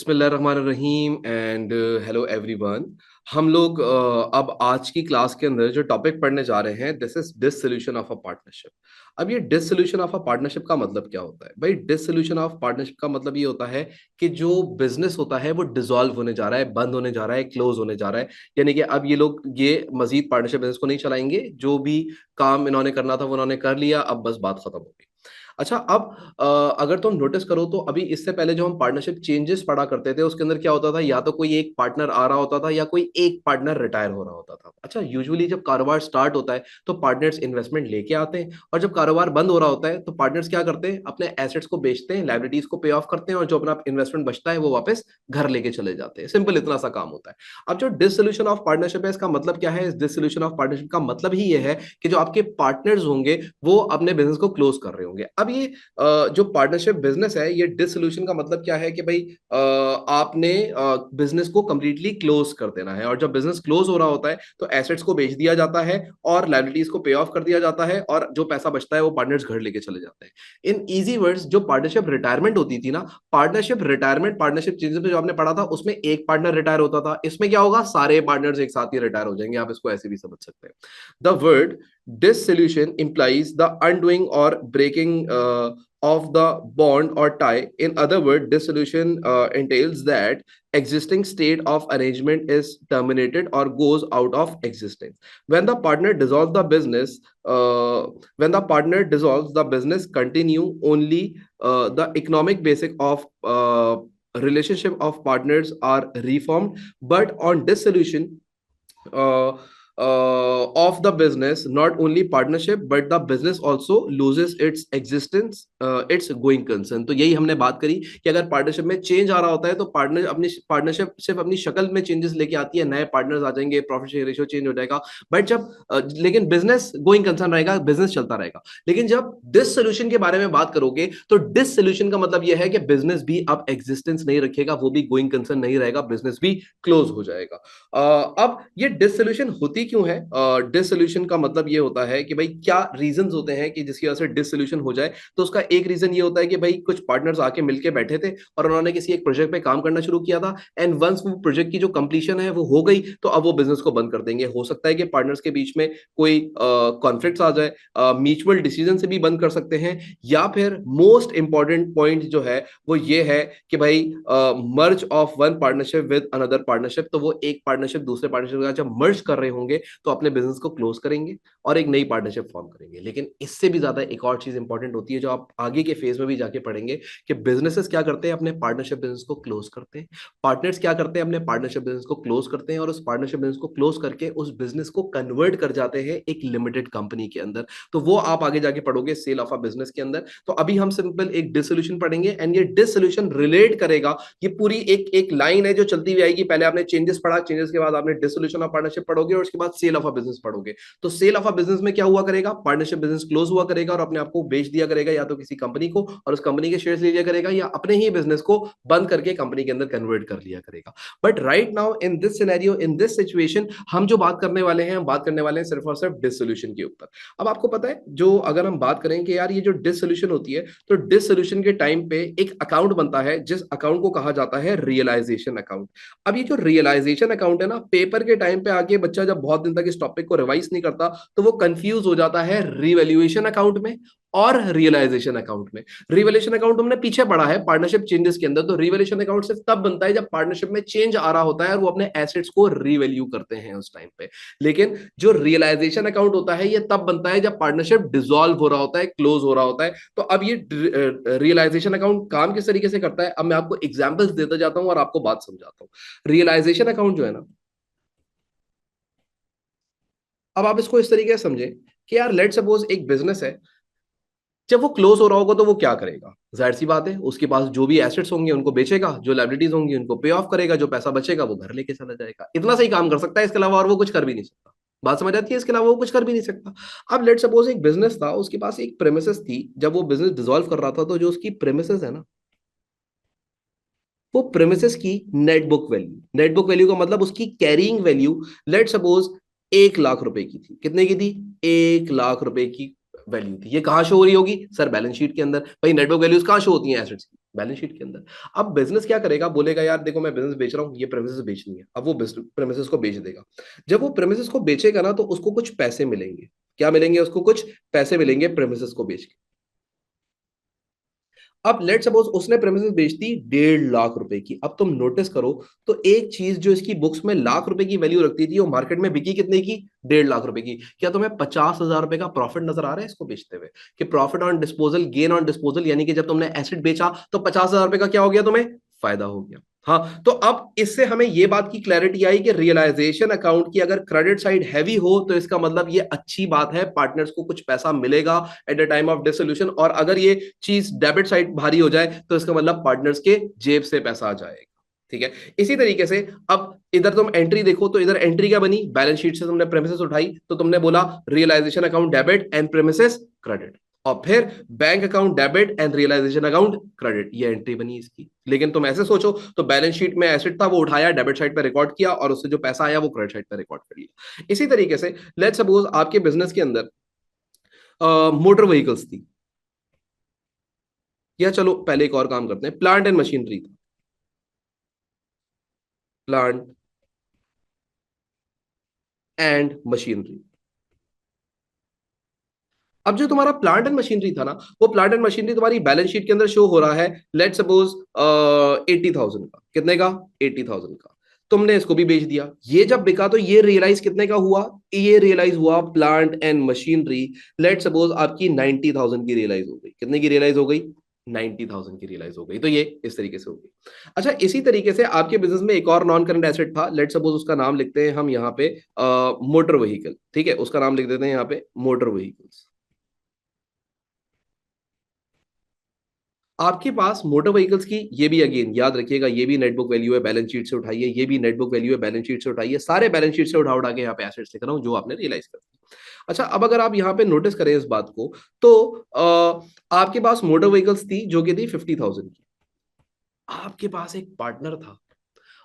बिस्मिल्लाहिर्रहमानिर्रहीम and hello everyone. हम लोग अब आज की क्लास के अंदर जो टॉपिक पढ़ने जा रहे हैं this is dissolution of a partnership. अब ये डिसोल्यूशन ऑफ अ पार्टनरशिप का मतलब क्या होता है भाई? डिसोल्यूशन ऑफ पार्टनरशिप का मतलब ये होता है कि जो बिजनेस होता है वो डिसॉल्व होने जा रहा है, बंद होने जा रहा है, क्लोज होने जा रहा है। यानी कि अब ये लोग ये मजीद पार्टनरशिप बिजनेस को नहीं चलाएंगे, जो भी काम इन्होंने करना था वो इन्होंने कर लिया, अब बस बात खत्म होगी। अच्छा, अब अगर तुम नोटिस करो तो अभी इससे पहले जो हम पार्टनरशिप चेंजेस पढ़ा करते थे उसके अंदर क्या होता था, या तो कोई एक पार्टनर आ रहा होता था या कोई एक पार्टनर रिटायर हो रहा होता था। अच्छा, यूजुअली जब कारोबार स्टार्ट होता है तो पार्टनर्स इन्वेस्टमेंट लेके आते हैं, और जब कारोबार बंद हो रहा होता है तो पार्टनर्स क्या करते हैं, अपने एसेट्स को बेचते हैं, लाइबिलिटीज को पे ऑफ करते हैं, और जो अपना इन्वेस्टमेंट बचता है वो वापस घर लेके चले जाते हैं। सिंपल इतना सा काम होता है। अब जो डिसोल्यूशन ऑफ पार्टनरशिप है, इसका मतलब क्या है? इस डिसोल्यूशन ऑफ पार्टनरशिप का मतलब ही ये है कि जो आपके पार्टनर्स होंगे वो अपने बिजनेस को क्लोज कर रहे होंगे। अब ये जो पार्टनरशिप बिजनेस है, ये डिसोल्यूशन का मतलब क्या है कि भाई आपने बिजनेस को कंप्लीटली क्लोज कर देना है, और जब बिजनेस क्लोज हो रहा होता है तो एसेट्स को बेच दिया जाता है और लाइबिलिटीज को पे ऑफ कर दिया जाता है, और जो पैसा बचता है वो पार्टनर्स घर लेके चले जाते हैं। इन इजी वर्ड्स, जो पार्टनरशिप रिटायरमेंट होती थी ना, पार्टनरशिप रिटायरमेंट, पार्टनरशिप चीजें जो आपने पढ़ा था उसमें एक पार्टनर रिटायर होता था, इसमें क्या होगा, सारे पार्टनर्स एक साथ ही रिटायर हो जाएंगे। आप इसको ऐसे भी समझ सकते हैं। The word dissolution implies the undoing or breaking of the bond or tie. In other words, dissolution entails that existing state of arrangement is terminated or goes out of existence. When the partner dissolves the business, continue only the economic basic of relationship of partners are reformed, but on dissolution uh, of the business, not only partnership but the business also loses its existence, its going concern। तो यही हमने बात करी कि अगर partnership में change आ रहा होता है तो पार्टनर अपनी पार्टनरशिप सिर्फ अपनी शक्ल में चेंजेस लेके आती है, नए पार्टनर्स आ जाएंगे, प्रॉफिट शेयर रेशियो चेंज हो जाएगा, बट जब लेकिन बिजनेस गोइंग कंसर्न रहेगा, बिजनेस चलता रहेगा। लेकिन जब डिस सोल्यूशन के बारे में बात करोगे तो डिस सोल्यूशन का मतलब यह है कि बिजनेस भी अब एग्जिस्टेंस नहीं रखेगा, वो भी गोइंग कंसर्न नहीं रहेगा, बिजनेस भी क्लोज हो जाएगा। अब ये डिसोल्यूशन होती क्यों है? डिसोल्यूशन का मतलब ये होता है कि भाई क्या रीजंस होते हैं कि जिसकी वजह से डिसोल्यूशन हो जाए। तो उसका एक रीजन ये होता है कि भाई कुछ पार्टनर्स आके मिलके बैठे थे और उन्होंने किसी एक प्रोजेक्ट पे काम करना शुरू किया था, एंड वंस वो प्रोजेक्ट की जो कंप्लीशन है वो हो गई तो अब वो बिजनेस को बंद कर देंगे। हो सकता है कि पार्टनर्स के बीच में कोई कॉन्फ्लिक्ट आ जाए, म्यूचुअल डिसीजन से भी बंद कर सकते हैं, या फिर मोस्ट इंपॉर्टेंट पॉइंट जो है वो ये है कि भाई merge of one partnership with another partnership. तो वो एक पार्टनरशिप दूसरे पार्टनरशिप के साथ जब मर्ज कर रहे होंगे तो अपने बिजनेस को क्लोज करेंगे और एक नई पार्टनरशिप फॉर्म करेंगे। लेकिन इससे भी ज्यादा एक और चीज इंपॉर्टेंट होती है जो आप आगे के फेज में भी जाके पढ़ेंगे, कि बिजनेसेस क्या करते हैं, अपने पार्टनरशिप बिजनेस को क्लोज करते हैं। पार्टनर्स क्या करते हैं, अपने पार्टनरशिप बिजनेस को क्लोज करते हैं, और उस पार्टनरशिप बिजनेस को क्लोज करके उस बिजनेस को कन्वर्ट कर जाते हैं एक लिमिटेड कंपनी के अंदर। तो वो आप आगे जाके पढ़ोगे सेल ऑफ अ बिजनेस के अंदर। तो अभी हम सिंपल एक डिसोल्यूशन पढ़ेंगे, एंड ये डिसोल्यूशन रिलेट करेगा, ये पूरी एक एक लाइन है जो चलती हुई आएगी। पहले आपने चेंजेस पढ़ा, चेंजेस के बाद आपने डिसोल्यूशन ऑफ पार्टनरशिप पढ़ोगे, और उसके बाद सेल ऑफ अ बिजनेस पढ़ोगे। तो सेल ऑफ अ बिजनेस में क्या हुआ करेगा, पार्टनरशिप बिजनेस क्लोज हुआ करेगा और अपने आप को बेच दिया करेगा, या तो किसी कंपनी को और उस कंपनी के शेयर्स ले लिया करेगा, या अपने ही बिजनेस को बंद करके कंपनी के अंदर कन्वर्ट कर लिया करेगा। But right now in this scenario, in this situation, हम जो बात करने वाले हैं, हम बात करने वाले हैं सिर्फ और सिर्फ डिसोल्यूशन के ऊपर। अब आपको पता है, जो अगर हम बात करें कि यार ये जो डिसोल्यूशन होती है, तो डिसोल्यूशन के टाइम पे एक अकाउंट बनता है जिस अकाउंट को कहा जाता है रियलाइजेशन अकाउंट। अब ये जो रियलाइजेशन अकाउंट है ना, पेपर के टाइम पे आके बच्चा जब बहुत दिन तक इस टॉपिक को रिवाइज नहीं करता तो वो कंफ्यूज हो जाता है रिवैल्यूएशन अकाउंट में और रियलाइजेशन अकाउंट में। रिवैल्यूएशन अकाउंट हमने पीछे पढ़ा है पार्टनरशिप चेंजेस के अंदर। तो रिवैल्यूएशन अकाउंट सिर्फ तब बनता है जब पार्टनरशिप में चेंज आ रहा होता है और वो अपने एसेट्स को रिवैल्यू करते हैं उस टाइम पे। लेकिन जो रियलाइजेशन अकाउंट होता है ये तब बनता है जब पार्टनरशिप डिसॉल्व हो रहा होता है, क्लोज हो रहा होता है। तो अब ये रियलाइजेशन अकाउंट काम किस तरीके से करता है, अब मैं आपको एग्जांपल्स देता जाता हूं और आपको बात समझाता हूं। रियलाइजेशन अकाउंट जो है ना, अब आप इसको इस तरीके से समझें कि यार लेट सपोज एक बिजनेस है, जब वो क्लोज हो रहा होगा तो वो क्या करेगा? जाहिर सी बात है, उसके पास जो भी एसेट्स होंगे उनको बेचेगा, जो लाइबिलिटीज होंगी उनको पे ऑफ करेगा, जो पैसा बचेगा वो घर लेके चला जाएगा। इतना सही काम कर सकता है, इसके अलावा और वो कुछ कर भी नहीं सकता। बात समझ आती है? इसके अलावा वो कुछ कर भी नहीं सकता। अब लेट सपोज एक बिजनेस था, उसके पास एक प्रेमिसेस थी, जब वो बिजनेस डिसॉल्व कर रहा था तो जो उसकी प्रेमिसेस है ना, वो प्रेमिसेस की net book value, net book value का मतलब उसकी carrying value, let suppose 1 lakh रुपए की थी। कितने की थी? 1 लाख रुपए की वैल्यू थी। ये कहां शो हो रही होगी सर? बैलेंस शीट के अंदर। भाई नेटवर्क वैल्यूज कहां शो होती हैं? एसेट्स की। बैलेंस शीट के अंदर। अब बिजनेस क्या करेगा, बोलेगा यार देखो मैं बिजनेस बेच रहा हूँ, ये प्रेमिसेस बेचनी है, अब वो प्रेमिसेस को बेच देगा। जब वो प्रेमिसेस को बेचेगा ना, तो उसको कुछ पैसे मिलेंगे। क्या मिलेंगे उसको? कुछ पैसे मिलेंगे प्रेमिसेस को बेच के। अब लेट सपोज उसने प्रेमिसेस बेच दी 1.5 लाख रुपए की। अब तुम नोटिस करो, तो एक चीज जो इसकी बुक्स में लाख रुपए की वैल्यू रखती थी, वो मार्केट में बिकी कितने की? 1.5 लाख रुपए की। क्या तुम्हें 50,000 रुपए का प्रॉफिट नजर आ रहा है इसको बेचते हुए? कि profit on disposal, gain on disposal, यानी कि जब तुमने एसेट बेचा तो 50,000 रुपए का क्या हो गया? तुम्हें फायदा हो गया। हाँ, तो अब इससे हमें ये बात की क्लैरिटी आई कि रियलाइजेशन अकाउंट की अगर क्रेडिट साइड हैवी हो, तो इसका मतलब ये अच्छी बात है, पार्टनर्स को कुछ पैसा मिलेगा at the time of dissolution. और अगर ये चीज डेबिट साइड भारी हो जाए, तो इसका मतलब पार्टनर्स के जेब से पैसा आ जाएगा। ठीक है। इसी तरीके से अब इधर तुम एंट्री देखो, तो इधर एंट्री क्या बनी? बैलेंस शीट से तुमने प्रेमिसेस उठाई, तो तुमने बोला realisation account debit and premises credit. और फिर bank account debit and realisation account credit, ये एंट्री बनी इसकी। लेकिन तुम ऐसे सोचो, तो बैलेंस शीट में एसेट था, वो उठाया, डेबिट साइड पे रिकॉर्ड किया, और उससे जो पैसा आया वो क्रेडिट साइड पे रिकॉर्ड कर लिया। इसी तरीके से लेट्स सपोज आपके बिजनेस के अंदर मोटर व्हीकल्स थी, या चलो पहले एक और काम करते हैं, प्लांट एंड मशीनरी था। Plant and machinery. अब जो तुम्हारा प्लांट एंड मशीनरी था ना, वो प्लांट एंड मशीनरी तुम्हारी बैलेंस शीट के अंदर शो हो रहा है, लेट सपोज 80,000 का। कितने का? 80,000 का। तुमने इसको भी बेच दिया। ये जब बिका तो ये रियलाइज कितने का हुआ? ये रियलाइज हुआ plant and machinery, let suppose आपकी 90,000 की रियलाइज हो गई। कितने की रियलाइज हो गई? 90,000 की रियलाइज हो गई। तो ये इस तरीके से हो गई। अच्छा, इसी तरीके से आपके बिजनेस में एक और नॉन करंट एसेट था, लेट सपोज उसका नाम लिखते हैं हम यहाँ पे मोटर व्हीकल। ठीक है, उसका नाम लिख देते हैं यहाँ पे मोटर व्हीकल्स। आपके पास मोटर व्हीकल्स की, ये भी अगेन याद रखिएगा, ये भी नेटबुक वैल्यू है, बैलेंस शीट से उठाइए। ये भी नेटबुक वैल्यू है, बैलेंस शीट से उठाइए। सारे बैलेंस शीट से उठा उठा के यहाँ पे एसेट्स लिख रहा हूँ जो आपने रियलाइज कर दिया। अच्छा, अब अगर आप यहाँ पे नोटिस करें इस बात को, तो आपके पास मोटर व्हीकल्स थी जो कि थी 50,000 की। आपके पास एक पार्टनर था,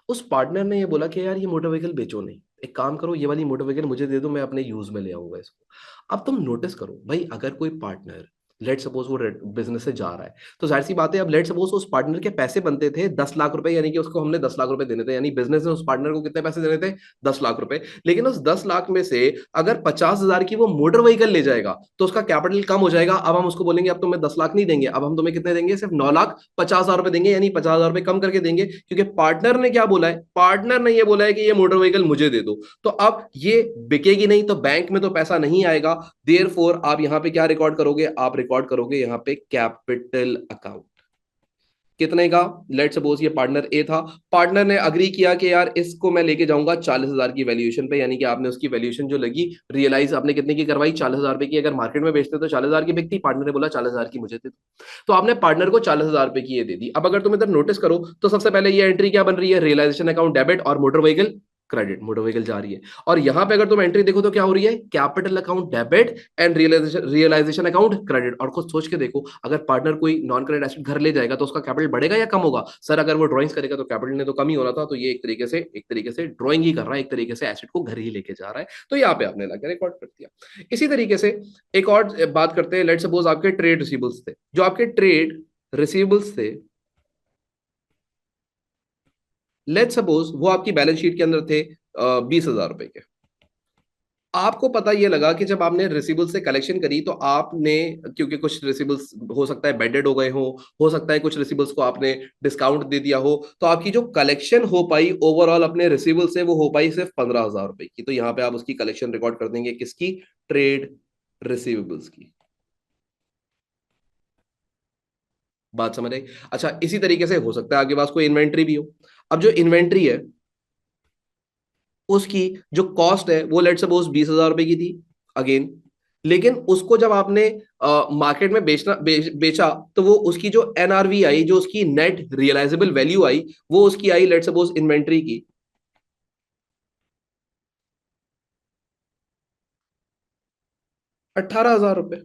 उस पार्टनर ने ये बोला कि यार ये मोटर व्हीकल बेचो नहीं, एक काम करो, ये वाली मोटर व्हीकल मुझे दे दो, मैं अपने यूज में ले आऊंगा इसको। अब तुम नोटिस करो भाई, अगर कोई पार्टनर, लेट सपोज वो बिजनेस से जा रहा है, तो जाहिर सी बात है, अब लेट सपोज उस पार्टनर के पैसे बनते थे 10 लाख रुपए, यानी कि उसको हमने 10 लाख रुपए देने थे, यानी बिजनेस ने उस पार्टनर को कितने पैसे देने थे? 10 लाख रुपए। लेकिन उस 10 लाख में से अगर 50,000 की वो मोटर व्हीकल ले जाएगा, तो उसका कैपिटल कम हो जाएगा। अब हम उसको बोलेंगे अब तुम्हें 10 लाख नहीं देंगे, अब हम तुम्हें कितने देंगे? सिर्फ 9,50,000 रुपए देंगे, यानी 50,000 रुपए कम करके देंगे, क्योंकि पार्टनर ने क्या बोला है? पार्टनर ने ये बोला है कि ये मोटर व्हीकल मुझे दे दो। तो अब ये बिकेगी नहीं, तो बैंक में तो पैसा नहीं आएगा। देयर फोर आप यहां पे क्या रिकॉर्ड करोगे? आप रिकॉर्ड करोगे यहां पे कैपिटल अकाउंट। कितने का? लेट सपोज ये पार्टनर ए था, पार्टनर ने अग्री किया कि यार इसको मैं लेके जाऊंगा 40,000 की वैल्यूएशन पे, यानी कि आपने उसकी वैल्यूएशन जो लगी, रियलाइज आपने कितने की करवाई? 40,000 रुपए की। अगर मार्केट में बेचते तो 40,000 की बिकती, पार्टनर ने बोला 40,000 की मुझे दे दो, तो आपने पार्टनर को 40,000 रुपए की ये दे दी। अब अगर तुम इधर नोटिस करो, तो सबसे पहले ये एंट्री क्या बन रही है? रियलाइजेशन अकाउंट डेबिट और motor vehicle credit. Motor vehicle जा रही है, और यहां पे अगर तुम एंट्री देखो तो क्या हो रही है? Capital account debit and realisation account credit. और खुद सोच के देखो, अगर पार्टनर कोई नॉन करेंट एसेट घर ले जाएगा, तो उसका कैपिटल बढ़ेगा या कम होगा? सर अगर वो ड्राइंग्स करेगा तो कैपिटल ने तो कम ही होना था। तो ये एक तरीके से ड्राइंग ही कर रहा है, एक तरीके से एसेट को घर ही लेके जा रहा है। तो यहाँ पे आपने लाकर रिकॉर्ड कर दिया। इसी तरीके से एक और बात करते हैं, लेट सपोज आपके ट्रेड रिसीवेबल्स थे। जो आपके ट्रेड रिसीवेबल्स थे, लेट सपोज वो आपकी बैलेंस शीट के अंदर थे 20,000 रुपए के। आपको पता ये लगा कि जब आपने रिसीवेबल से कलेक्शन करी, तो आपने, क्योंकि कुछ रिसीवेबल्स हो सकता है बेडेड हो गए हो सकता है कुछ रिसीवेबल्स को आपने डिस्काउंट दे दिया हो, तो आपकी जो कलेक्शन हो पाई ओवरऑल अपने रिसीवेबल से, वो हो पाई सिर्फ 15,000 रुपए की। तो यहां पे आप उसकी कलेक्शन रिकॉर्ड कर देंगे, किसकी? ट्रेड रिसीवेबल्स की। बात समझ आई? अच्छा, इसी तरीके से हो सकता है आपके पास कोई इन्वेंट्री भी हो। अब जो इन्वेंट्री है, उसकी जो कॉस्ट है वो लेट सपोज 20,000 रुपए की थी अगेन। लेकिन उसको जब आपने मार्केट में बेचा, तो वो उसकी जो एनआरवी आई, जो उसकी नेट रियलाइजेबल वैल्यू आई, वो उसकी आई लेट सपोज इन्वेंट्री की 18,000 रुपए।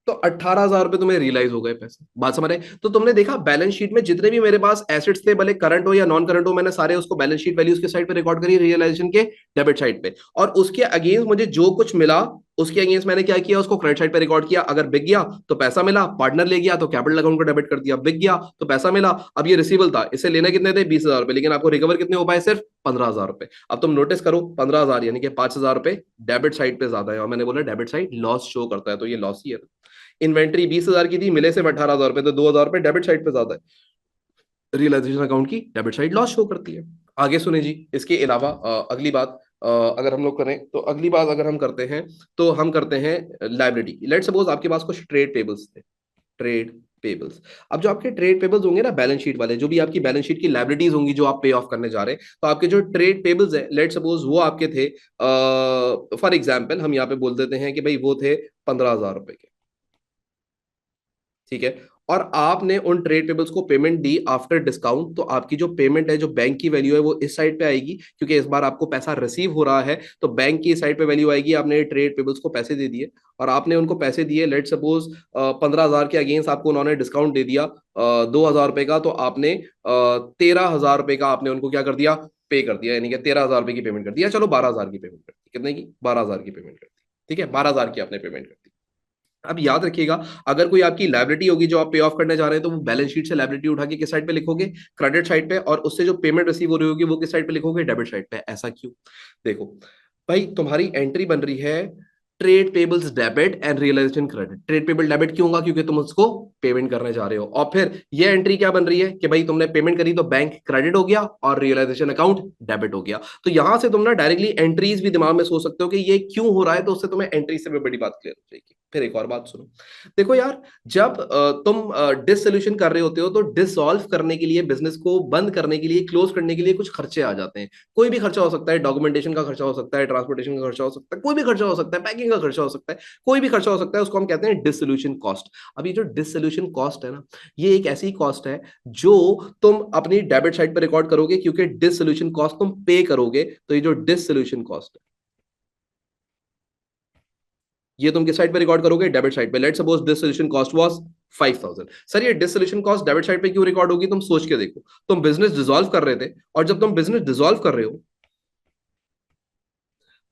तो 18,000 रुपए तुम्हें रियलाइज हो गए पैसे। बात समझ रहे? तो तुमने देखा बैलेंस शीट में जितने भी मेरे पास एसेट्स थे, भले करंट हो या नॉन करंट हो, मैंने सारे उसको बैलेंस शीट वैल्यूज के साइड पे रिकॉर्ड करी, रियलाइजेशन के डेबिट साइड पे। और उसके अगेंस्ट मुझे जो कुछ मिला, उसके अगेंस्ट मैंने क्या किया, उसको क्रेडिट साइड पे रिकॉर्ड किया, अगर बिक गया तो पैसा मिला, पार्टनर ले गया तो कैपिटल अकाउंट को डेबिट कर दिया, बिक गया तो पैसा मिला। अब ये रिसीवेबल था, इसे लेने कितने थे, 20,000 रुपए, लेकिन आपको रिकवर कितने हो पाए, सिर्फ 15,000 रुपए। अब तुम नोटिस करो 15,000 यानी कि 5,000 रुपए डेबिट साइड पे ज्यादा है, और मैंने बोला डेबिट साइड लॉस शो करता है, तो ये लॉस ही है। इन्वेंट्री 20,000 की थी, मिले सिर्फ 18,000 रुपए, तो 2,000 रुपए डेबिट साइड पे ज्यादा है, रियलाइजेशन अकाउंट की डेबिट साइड लॉस शो करती है। आगे सुने जी, इसके अलावा अगली बात अगर हम लोग करें, तो अगली बात अगर हम करते हैं, तो हम करते हैं लाइबिलिटी। लेट सपोज आपके पास कुछ ट्रेड पेबल्स थे, ट्रेड पेबल्स। अब जो आपके ट्रेड पेबल्स होंगे ना, बैलेंस शीट वाले, जो भी आपकी बैलेंस शीट की लाइबिलिटीज होंगी जो आप पे ऑफ करने जा रहे हैं, तो आपके जो ट्रेड पेबल्स है, लेट सपोज वो आपके थे, फॉर एग्जाम्पल हम यहाँ पे बोल देते हैं कि भाई वो थे 15,000 रुपए के, ठीक है। और आपने उन ट्रेड पेबल्स को पेमेंट दी आफ्टर डिस्काउंट, तो आपकी जो पेमेंट है, जो बैंक की वैल्यू है, वो इस साइड पे आएगी, क्योंकि इस बार आपको पैसा रिसीव हो रहा है, तो बैंक की साइड पे वैल्यू आएगी। आपने ट्रेड पेबल्स को पैसे दे दिए, और आपने उनको पैसे दिए, लेट सपोज 15,000 के अगेंस्ट आपको उन्होंने डिस्काउंट दे दिया 2,000 रुपए का, तो आपने 13,000 रुपए का आपने उनको क्या कर दिया, पे कर दिया, यानी कि 13,000 रुपए की पेमेंट कर दिया। चलो 12,000 की पेमेंट कर दी, कितने की, 12,000 की पेमेंट कर दी, ठीक है, 12,000 की आपने पेमेंट कर दी। अब याद रखिएगा, अगर कोई आपकी लायबिलिटी होगी जो आप पे ऑफ करने जा रहे हैं, तो वो बैलेंस शीट से लायबिलिटी उठा के किस साइड पे लिखोगे, क्रेडिट साइड पे, और उससे जो पेमेंट रिसीव हो रही होगी वो किस साइड पे लिखोगे, डेबिट साइड पे। ऐसा क्यों, देखो भाई, तुम्हारी एंट्री बन रही है trade payables debit and realisation credit. Trade payable debit क्यों होगा, क्योंकि तुम उसको पेमेंट करने जा रहे हो, और फिर ये एंट्री क्या बन रही है कि भाई तुमने पेमेंट करी तो बैंक क्रेडिट हो गया और रियलाइजेशन अकाउंट डेबिट हो गया। तो यहां से तुम ना डायरेक्टली एंट्रीज भी दिमाग में सोच सकते हो कि ये क्यों हो रहा है, तो उससे तुम्हें एंट्री से भी बड़ी बात क्लियर हो जाएगी। फिर एक और बात सुनो, देखो यार, जब तुम डिसोल्यूशन कर रहे होते हो, तो डिसॉल्व करने के लिए, बिजनेस को बंद करने के लिए, क्लोज करने के लिए कुछ खर्चे आ जाते हैं। कोई भी खर्चा हो सकता है, डॉक्यूमेंटेशन का खर्चा हो सकता है, ट्रांसपोर्टेशन का खर्चा हो सकता है, कोई भी खर्चा हो सकता है, पैकिंग का खर्चा हो सकता है, कोई भी खर्चा हो सकता है, उसको हम कहते हैं डिसोल्यूशन कॉस्ट। अब ये जो डिसोल्यूशन कॉस्ट है ना, ये एक ऐसी कॉस्ट है जो तुम अपनी डेबिट साइड पर रिकॉर्ड करोगे, क्योंकि डिसोल्यूशन कॉस्ट तुम पे करोगे। तो ये जो डिसोल्यूशन कॉस्ट है, ये तुम किस साइड पे रिकॉर्ड करोगे, डेबिट साइड पे। Let's suppose this solution cost was 5,000। Sir ये डिसोल्यूशन कॉस्ट डेबिट साइड पे क्यों रिकॉर्ड होगी, तुम सोच के देखो। तुम बिजनेस डिसॉल्व कर रहे थे, और जब तुम बिजनेस डिसॉल्व कर रहे हो,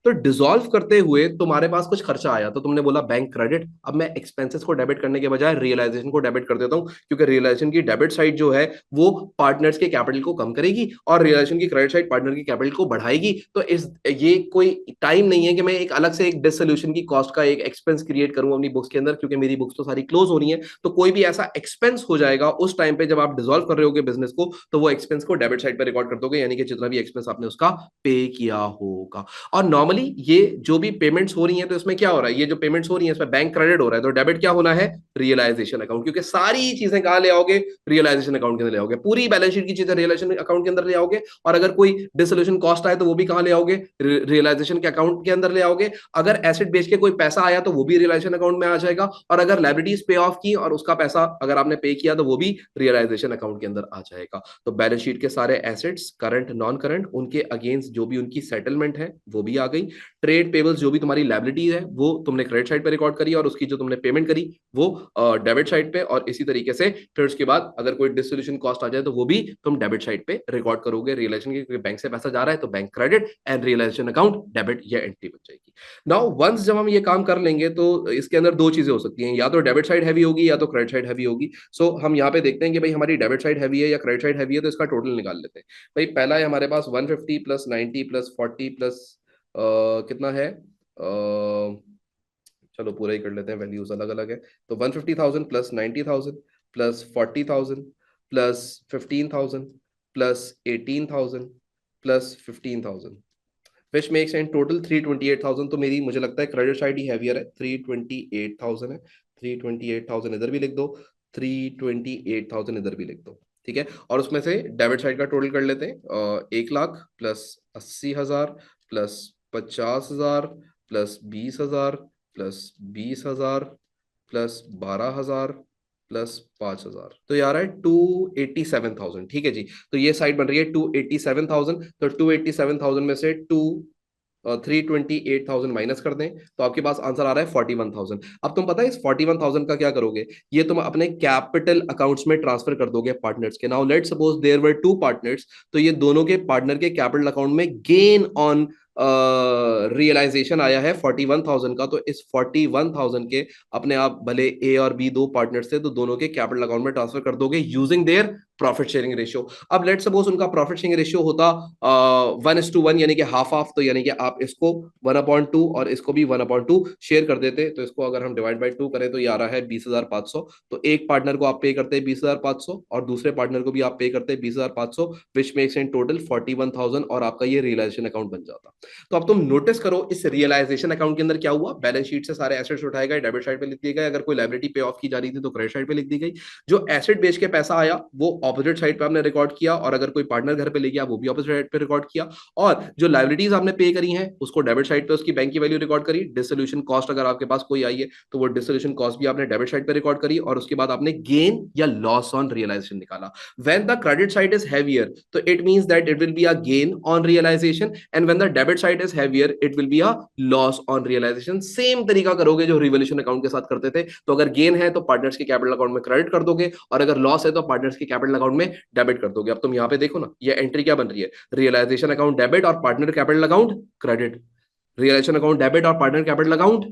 तो डिसॉल्व करते हुए तुम्हारे पास कुछ खर्चा आया, तो तुमने बोला बैंक क्रेडिट। अब मैं एक्सपेंसेस को डेबिट करने के बजाय रियलाइजेशन को डेबिट कर देता हूं, क्योंकि रियलाइजेशन की डेबिट साइड जो है वो पार्टनर्स के कैपिटल को कम करेगी, और रियलाइजेशन की क्रेडिट साइड पार्टनर की कैपिटल को बढ़ाएगी। तो इस ये कोई टाइम नहीं है कि मैं एक अलग से एक डिसोल्यूशन की कॉस्ट का एक एक्सपेंस क्रिएट करूं अपनी बुक्स के अंदर, क्योंकि मेरी बुक्स तो सारी क्लोज हो रही है। तो कोई भी ऐसा एक्सपेंस हो जाएगा उस टाइम पे जब आप डिसॉल्व कर रहे होगे बिजनेस को, तो वो एक्सपेंस को डेबिट साइड पर रिकॉर्ड कर दोगे, यानी कि जितना भी एक्सपेंस आपने उसका पे किया होगा। और नॉर्मली ये जो भी पेमेंट्स हो रही हैं, तो इसमें क्या हो रहा है, ये जो पेमेंट्स हो रही हैं इसमें बैंक क्रेडिट हो रहा है, तो डेबिट क्या होना है, रियलाइजेशन अकाउंट, क्योंकि सारी चीजें कहां ले आओगे, रियलाइजेशन अकाउंट के अंदर ले आओगे, पूरी बैलेंस शीट की चीजें रियलाइजेशन अकाउंट के अंदर ले आओगे। और अगर कोई डिसोल्यूशन कॉस्ट आए तो वो भी कहां ले आओगे, रियलाइजेशन के अकाउंट के अंदर ले आओगे। अगर एसेट बेच के कोई पैसा आया तो वो भी रियलाइजेशन अकाउंट में आ जाएगा, और अगर लायबिलिटीज पे ऑफ की और उसका पैसा अगर आपने पे किया तो वो भी रियलाइजेशन अकाउंट के अंदर आ जाएगा। तो बैलेंस शीट के सारे एसेट्स, करंट नॉन करंट, उनके अगेंस्ट जो भी उनकी सेटलमेंट है वो भी आ गई। ट्रेड पेबल्स जो भी तुम्हारी लायबिलिटी है वो तुमने क्रेडिट साइड पे रिकॉर्ड करी, और उसकी जो तुमने पेमेंट करी वो डेबिट साइड पे। और इसी तरीके से फिर उसके बाद अगर कोई डिसोल्यूशन कॉस्ट आ जाए तो वो भी तुम डेबिट साइड पे रिकॉर्ड करोगे रियलाइजेशन की, क्योंकि बैंक से पैसा जा रहा है तो bank credit and realisation account debit, ये एंट्री बन जाएगी। नाउ वंस जब हम ये काम कर लेंगे, तो इसके अंदर दो चीजें हो सकती हैं, या तो डेबिट साइड हैवी होगी या तो क्रेडिट साइड हैवी होगी। सो हम यहाँ पे देखते हैं कि भाई हमारी डेबिट साइड हैवी है या क्रेडिट साइड हैवी है, तो इसका टोटल निकाल लेते हैं। भाई पहला है हमारे पास 150 प्लस 90 प्लस 40 प्लस कितना है, चलो पूरा ही कर लेते हैं, वैल्यूज अलग अलग है। तो 150,000 plus 90,000 plus 40,000 plus 15,000 plus 18,000 plus 15,000, which makes in total 328,000। तो मेरी मुझे लगता है क्रेडिट साइड ही हैवियर है, 328,000 है। 328,000 इधर भी लिख दो, 328,000 इधर भी लिख दो, ठीक है। और उसमें से डेबिट साइड का टोटल कर लेते हैं, 1,00,000 plus 80,000 plus 50,000 plus 20,000 plus 20,000 plus 12,000 plus 5,000, तो यार है 287,000, ठीक है जी। तो ये साइड बन रही है 287,000। तो 287,000 में से 328,000 माइनस कर दें, तो आपके पास आंसर आ रहा है 41,000। अब तुम पता है इस 41,000 का क्या करोगे, ये तुम अपने कैपिटल अकाउंट्स में ट्रांसफर कर दोगे पार्टनर्स के। Now let's suppose there were two partners, तो ये दोनों के पार्टनर के कैपिटल अकाउंट में गेन ऑन रियलाइजेशन आया है 41,000 का, तो इस 41,000 के अपने आप भले ए और बी दो पार्टनर्स थे तो दोनों के कैपिटल अकाउंट में ट्रांसफर कर दोगे using their profit sharing ratio. अब लेट सपोज उनका प्रॉफिट शेयरिंग रेशियो होता 1:1, यानी कि हाफ हाफ, तो यानी कि आप इसको 1/2 और इसको भी 1/2 शेयर कर देते, तो इसको अगर हम डिवाइड बाई 2 करें तो ये आ रहा है 20,500। तो एक पार्टनर को आप पे करते हैं 20,500 और दूसरे पार्टनर को भी आप पे करते हैं 20,500, विच मेक्स इन टोटल 41,000, और आपका ये रियलाइजेशन अकाउंट बन जाता। तो अब तुम नोटिस करो इस रियलाइजेशन अकाउंट के अंदर क्या हुआ, बैलेंस शीट से सारे एसेट्स उठाए गए, डेबिट साइड पे लिख दिए गए, अगर कोई लाइबिलिटी पे ऑफ की जा रही थी तो क्रेडिट साइड पे लिख दी गई, जो एसेट बेच के पैसा आया वो ऑपोजिट साइड पे आपने रिकॉर्ड किया, और अगर कोई पार्टनर घर पे ले गया वो भी ऑपोजिट साइड पे रिकॉर्ड किया, और जो लाइबिलिटीज आपने पे करी हैं उसको डेबिट साइड पे उसकी बैंक की वैल्यू रिकॉर्ड करी, डिसोल्यूशन कॉस्ट अगर आपके पास कोई आई है तो वो डिसोल्यूशन कॉस्ट भी आपने डेबिट साइड पे रिकॉर्ड करी, और उसके बाद आपने गेन या लॉस ऑन रियलाइजेशन निकाला। When the credit side is heavier तो it means that it will be a gain on realisation, and when the debit side is heavier it will be a loss on realisation. Same तरीका करोगे जो revolution account के साथ करते थे, तो अगर गेन है तो पार्टनर्स के कैपिटल अकाउंट में क्रेडिट कर दोगे, और अगर लॉस है तो पार्टनर्स के कैपिटल अकाउंट में डेबिट कर दोगे। अब तुम यहाँ पे देखो ना, ये एंट्री क्या बन रही है, रियलाइजेशन अकाउंट डेबिट और partner capital account credit, realisation account debit और पार्टनर कैपिटल अकाउंट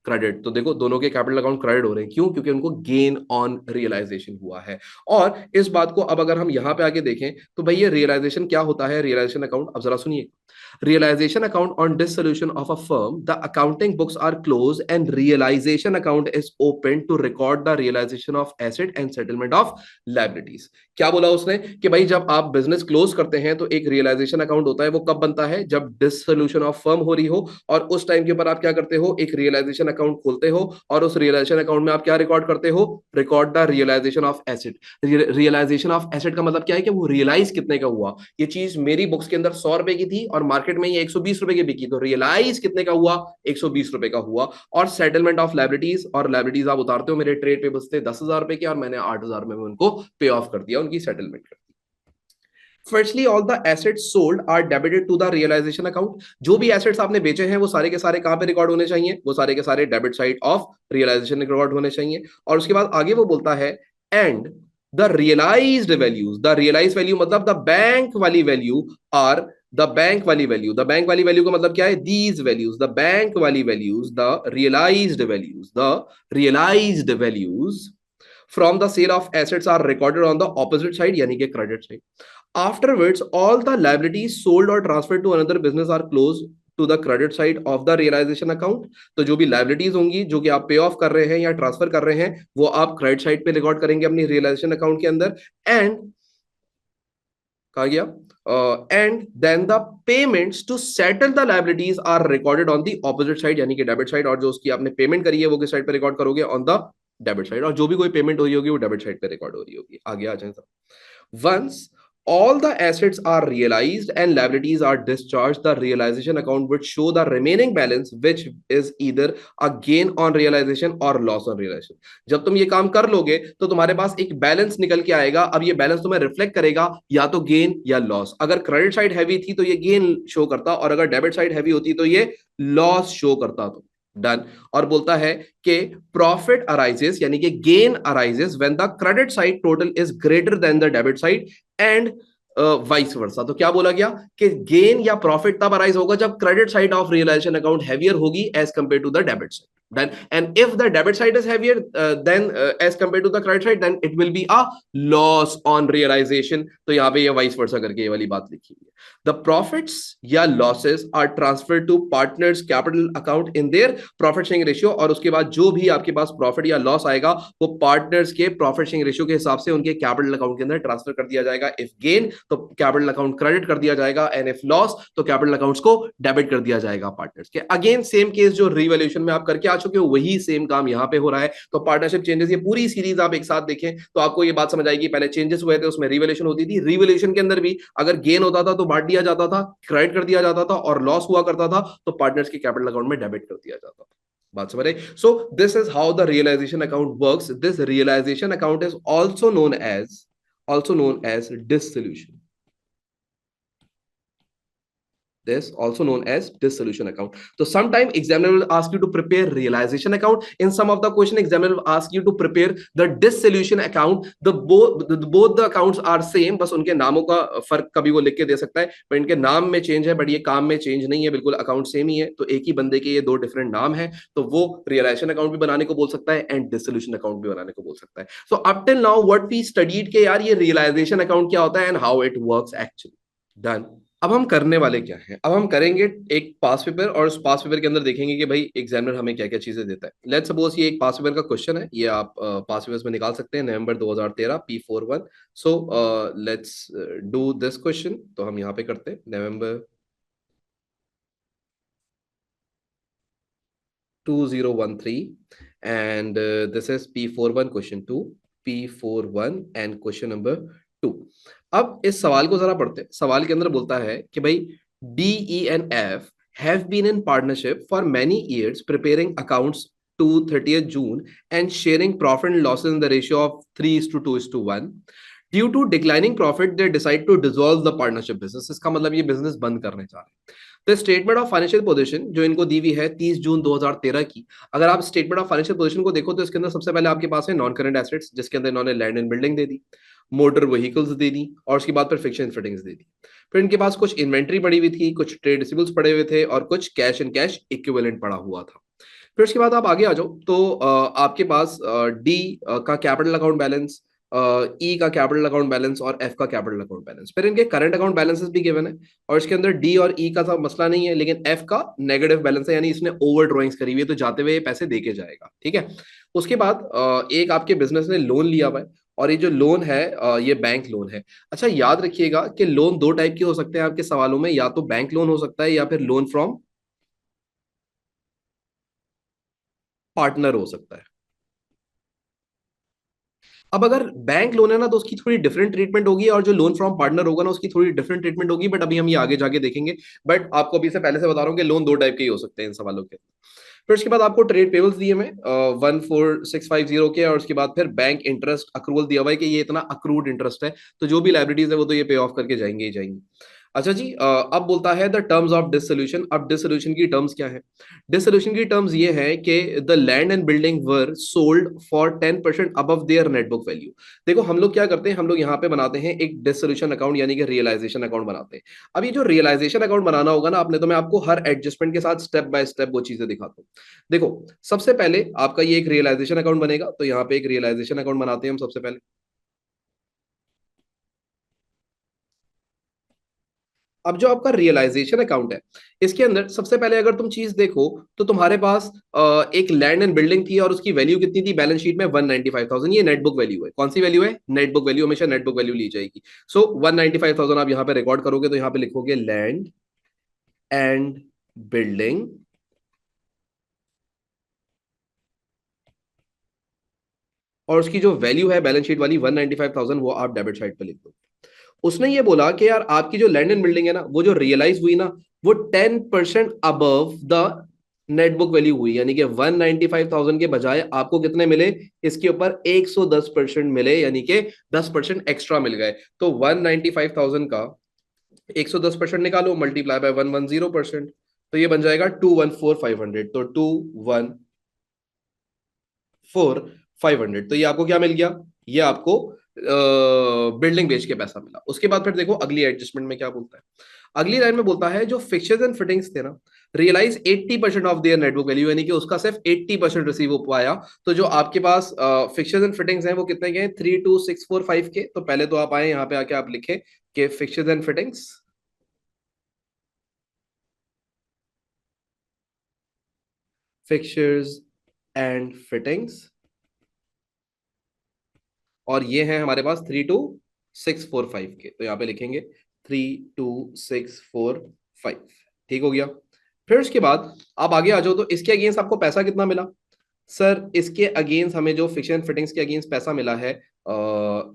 क्रेडिट। तो देखो दोनों के कैपिटल अकाउंट क्रेडिट हो रहे हैं, क्यों? क्योंकि उनको गेन ऑन रियलाइजेशन हुआ है। और इस बात को अब अगर हम यहां पे आगे देखें तो भाई ये रियलाइजेशन क्या होता है, रियलाइजेशन अकाउंट, अब जरा सुनिए। Realization account on dissolution of a firm, the accounting books are closed and realization account is opened to record the realization of asset and settlement of liabilities। क्या बोला उसने कि भाई जब आप बिजनेस क्लोज करते हैं तो एक रियलाइजेशन अकाउंट होता है, वो कब बनता है, जब डिसोल्यूशन ऑफ फर्म हो रही हो, और उस टाइम के ऊपर आप क्या करते हो, एक रियलाइजेशन अकाउंट खोलते हो, और उस रियलाइजेशन अकाउंट में आप क्या रिकॉर्ड करते हो, record the realisation of asset. Realisation of asset का मतलब क्या है कि वो रियलाइज कितने का हुआ, ये चीज मेरी बुक्स के अंदर 100 रुपए की थी और मार्केट में ये 120 रुपए की बिकी, तो रियलाइज कितने का हुआ, 120 रुपए का हुआ। और सेटलमेंट ऑफ लाइबिलिटीज, और लाइबिलिटीज आप उतारते हो, मेरे ट्रेड पे बचते 10,000 रुपए के और मैंने 8,000 में उनको पे ऑफ कर दिया, उनकी सेटलमेंट कर दी। Firstly, all the assets sold are debited to the realization account। जो भी एसेट्स आपने बेचे हैं वो सारे के सारे कहां पे रिकॉर्ड होने चाहिए, वो सारे के सारे debit side of realisation record होने चाहिए। और उसके बाद आगे वो बोलता है and the realised values, the realise value मतलब द बैंक वाली वैल्यू आर द बैंक वाली वैल्यू, द बैंक वाली वैल्यू का मतलब क्या है, दीज वैल्यूज, द बैंक वाली values, the realised values from the sale of assets are recorded on the opposite side, यानी कि credit side. Afterwards, all the liabilities sold or transferred to another business are closed to the credit side of the realization account। तो जो भी liabilities होंगी जो कि आप पे ऑफ कर रहे हैं या ट्रांसफर कर रहे हैं वो आप क्रेडिट साइड पे रिकॉर्ड करेंगे अपनी रियलाइजेशन अकाउंट के अंदर। एंड कहा गया and then the payments to settle the liabilities are recorded on the opposite side, यानी कि डेबिट साइड, और जो उसकी आपने पेमेंट करी है वो किस साइड पे रिकॉर्ड करोगे, ऑन द डेबिट साइड, और जो भी कोई पेमेंट हो रही होगी वो डेबिट साइड पे रिकॉर्ड हो रही होगी। आगे आ जाए sir. Once all the assets are realized and liabilities are discharged, the realization account would show the remaining balance, which is either a gain on realization or loss on realization। जब तुम ये काम कर लोगे तो तुम्हारे पास एक बैलेंस निकल के आएगा। अब ये बैलेंस तुम्हें रिफ्लेक्ट करेगा या तो गेन या लॉस। अगर क्रेडिट साइड हैवी थी तो ये गेन शो करता, और अगर डेबिट साइड हैवी होती तो ये लॉस शो करता। तो डन। और बोलता है कि प्रॉफिट अराइजेस, यानी कि gain arises when the credit side total is greater than the debit side and vice versa. तो क्या बोला गया कि गेन या प्रॉफिट तब अराइज होगा जब credit side of realisation account heavier होगी as compare to the debit side. Then, and if the debit side is heavier then as compared to the credit side, then it will be a loss on realization। तो यहाँ पे ये vice versa करके ये वाली बात लिखी है। The profits या losses are transferred to partners capital account in their profit sharing ratio। और उसके बाद जो भी आपके पास प्रॉफिट या लॉस आएगा वो पार्टनर्स के प्रॉफिट शेयरिंग रेशियो के हिसाब से उनके कैपिटल अकाउंट के अंदर ट्रांसफर कर दिया जाएगा। इफ गेन तो कैपिटल अकाउंट क्रेडिट कर दिया जाएगा, एंड इफ लॉस तो कैपिटल अकाउंट्स को डेबिट कर दिया जाएगा पार्टनर्स के। अगेन सेम केस जो रिवैल्यूएशन में आप करके आ चुके हो वही सेम काम यहाँ पे हो रहा है। तो पार्टनरशिप चेंजेस ये पूरी सीरीज आप एक साथ देखें तो आपको ये बात समझ आएगी। पहले चेंजेस हुए थे उसमें रिवैल्यूएशन होती थी, रिवैल्यूएशन के अंदर भी अगर गेन होता था तो बांट दिया जाता था, क्रेडिट कर दिया जाता था, और लॉस हुआ करता था तो पार्टनर्स के कैपिटल अकाउंट में डेबिट कर दिया जाता था। बात समझ रहे? So this is how the realisation account works. This realisation account is also known as dissolution. this also known as dissolution account. So sometime examiner will ask you to prepare realization account. In some of the question, examiner will ask you to prepare the dissolution account. Both the accounts are same, बस उनके नामों का फर्क कभी वो लिख के दे सकता है, पर इनके नाम में चेंज है, बट ये काम में चेंज नहीं है, बिल्कुल अकाउंट सेम ही है। तो एक ही बंदे के ये दो डिफरेंट नाम है, तो वो रियलाइजेशन अकाउंट भी बनाने को बोल सकता है एंड डिसोल्यूशन अकाउंट भी बनाने को बोल सकता है। So up till now what we studied के यार ये रियलाइजेशन अकाउंट क्या होता है and how it works actually. Done. अब हम करने वाले क्या हैं, अब हम करेंगे एक पास पेपर और उस पास पेपर के अंदर देखेंगे कि भाई एग्जामिनर हमें क्या क्या चीजें देता है। लेट्स सपोज ये एक पास पेपर का क्वेश्चन है, ये आप पास पेपर्स में निकाल सकते हैं, नवंबर 2013 P41। So let's do this question. तो हम यहाँ पे करते हैं नवंबर 2013 and this is P41 question 2, P41 and question number 2। अब इस सवाल को जरा पढ़ते हैं। सवाल के अंदर बोलता है कि भाई D E and F have been in partnership for many years preparing accounts to 30th June and sharing profit and losses in the ratio of 3:2:1। Due to declining profit they decide to dissolve the partnership business। इसका मतलब ये business बंद करने जा रहे हैं। तो statement of financial position जो इनको दी हुई है 30 जून 2013 की, अगर आप स्टेटमेंट ऑफ फाइनेंशियल पोजीशन को देखो तो इसके अंदर सबसे पहले आपके पास है नॉन करंट एसेट्स, जिसके अंदर इन्होंने लैंड एंड बिल्डिंग दे दी, मोटर व्हीकल्स दे दी, और उसके बाद फिर फिक्शन फिटिंग्स दे दी। फिर इनके पास कुछ इन्वेंट्री पड़ी हुई थी, कुछ ट्रेड रिसीवेबल्स पड़े हुए थे, और कुछ कैश एंड कैश इक्विवेलेंट पड़ा हुआ था। फिर उसके बाद आप आगे आ जाओ तो आपके पास डी का कैपिटल अकाउंट बैलेंस, ई का कैपिटल अकाउंट बैलेंस और एफ का कैपिटल अकाउंट बैलेंस। फिर इनके करंट अकाउंट बैलेंसेस भी गिवन है, और इसके अंदर डी और ई का मसला नहीं है, लेकिन एफ का नेगेटिव बैलेंस है, यानी इसने ओवर ड्रॉइंग्स करी हुई है, तो जाते हुए पैसे दे के जाएगा। ठीक है। उसके बाद एक आपके बिजनेस ने लोन लिया हुआ है, और ये जो लोन है ये बैंक लोन है। अच्छा याद रखिएगा कि लोन दो टाइप के हो सकते हैं आपके सवालों में, या तो बैंक लोन हो सकता है या फिर लोन फ्रॉम पार्टनर हो सकता है। अब अगर बैंक लोन है ना तो उसकी थोड़ी डिफरेंट ट्रीटमेंट होगी, और जो लोन फ्रॉम पार्टनर होगा ना उसकी थोड़ी डिफरेंट ट्रीटमेंट होगी, बट अभी हम ये आगे जाके देखेंगे। बट आपको अभी से पहले से बता रहा हूँ कि लोन दो टाइप के ही हो सकते हैं इन सवालों के। फिर उसके बाद आपको ट्रेड पेबल्स दिए हुए 14650 के, और उसके बाद फिर बैंक इंटरेस्ट अक्रूवल दिया हुआ है कि ये इतना अक्रूड इंटरेस्ट है, तो जो भी लाइबिलिटीज है वो तो ये पे ऑफ करके जाएंगे ही जाएंगे। अच्छा जी, अब बोलता है द टर्म्स ऑफ डिसोल्यूशन। अब डिसोल्यूशन की टर्म्स क्या है? डिसोल्यूशन की टर्म्स ये है कि the land and building were sold for 10% above there net book value. देखो हम लोग क्या करते हैं, हम लोग यहाँ पे बनाते हैं एक डिसोल्यूशन अकाउंट, यानी कि रियलाइजेशन अकाउंट बनाते हैं। अब ये जो रियलाइजेशन अकाउंट बनाना होगा ना आपने, तो मैं आपको हर एडजस्टमेंट के साथ स्टेप बाय स्टेप वो चीजें दिखाता हूँ। देखो सबसे पहले आपका ये एक रियलाइजेशन अकाउंट बनेगा, तो यहाँ पे एक रियलाइजेशन अकाउंट बनाते हैं हम सबसे पहले। अब जो आपका रियलाइजेशन अकाउंट है, इसके अंदर सबसे पहले अगर तुम चीज देखो तो तुम्हारे पास एक लैंड एंड बिल्डिंग थी, और उसकी वैल्यू कितनी थी बैलेंस शीट में? 195,000। ये नेट बुक वैल्यू है। कौन सी वैल्यू है? नेट बुक वैल्यू, हमेशा नेट बुक वैल्यू ली जाएगी। सो 195,000 आप यहाँ पे रिकॉर्ड करोगे, तो यहाँ पे लिखोगे लैंड एंड बिल्डिंग, और उसकी जो वैल्यू है बैलेंस शीट वाली 195,000, वो आप डेबिट साइड पे लिख दो। उसने ये बोला कि यार आपकी जो लैंड एंड बिल्डिंग है ना, वो जो रियलाइज हुई ना, वो 10% above the net book value हुई, यानी कि 195,000 के बजाय आपको कितने मिले? इसके ऊपर 110% मिले, यानी कि 10% एक्स्ट्रा मिल गए। तो 195,000 का 110% निकालो, मल्टीप्लाई बाय 110%, तो ये बन जाएगा 214,500। तो 214,500, तो ये आपको क्या मिल गया? ये आपको बिल्डिंग बेच के पैसा मिला। उसके बाद फिर देखो अगली एडजस्टमेंट में क्या बोलता है। अगली लाइन में बोलता है जो फिक्चर्स एंड फिटिंग्स थे ना, realise 80% of their network value, यानी कि उसका सिर्फ 80% रिसीव हो पाया। तो जो आपके पास फिक्चर्स एंड फिटिंग्स हैं वो कितने के हैं? 32645 के। तो पहले तो आप आए यहाँ पे आके आप लिखे कि fixtures and fittings, fixtures and fittings, और ये है हमारे पास 32645 के। तो यहाँ पे लिखेंगे 32645। ठीक हो गया। फिर उसके बाद आप आगे आ जाओ, तो इसके अगेंस्ट आपको पैसा कितना मिला? सर इसके अगेंस्ट हमें जो फिक्शन फिटिंग्स के अगेंस्ट पैसा मिला है,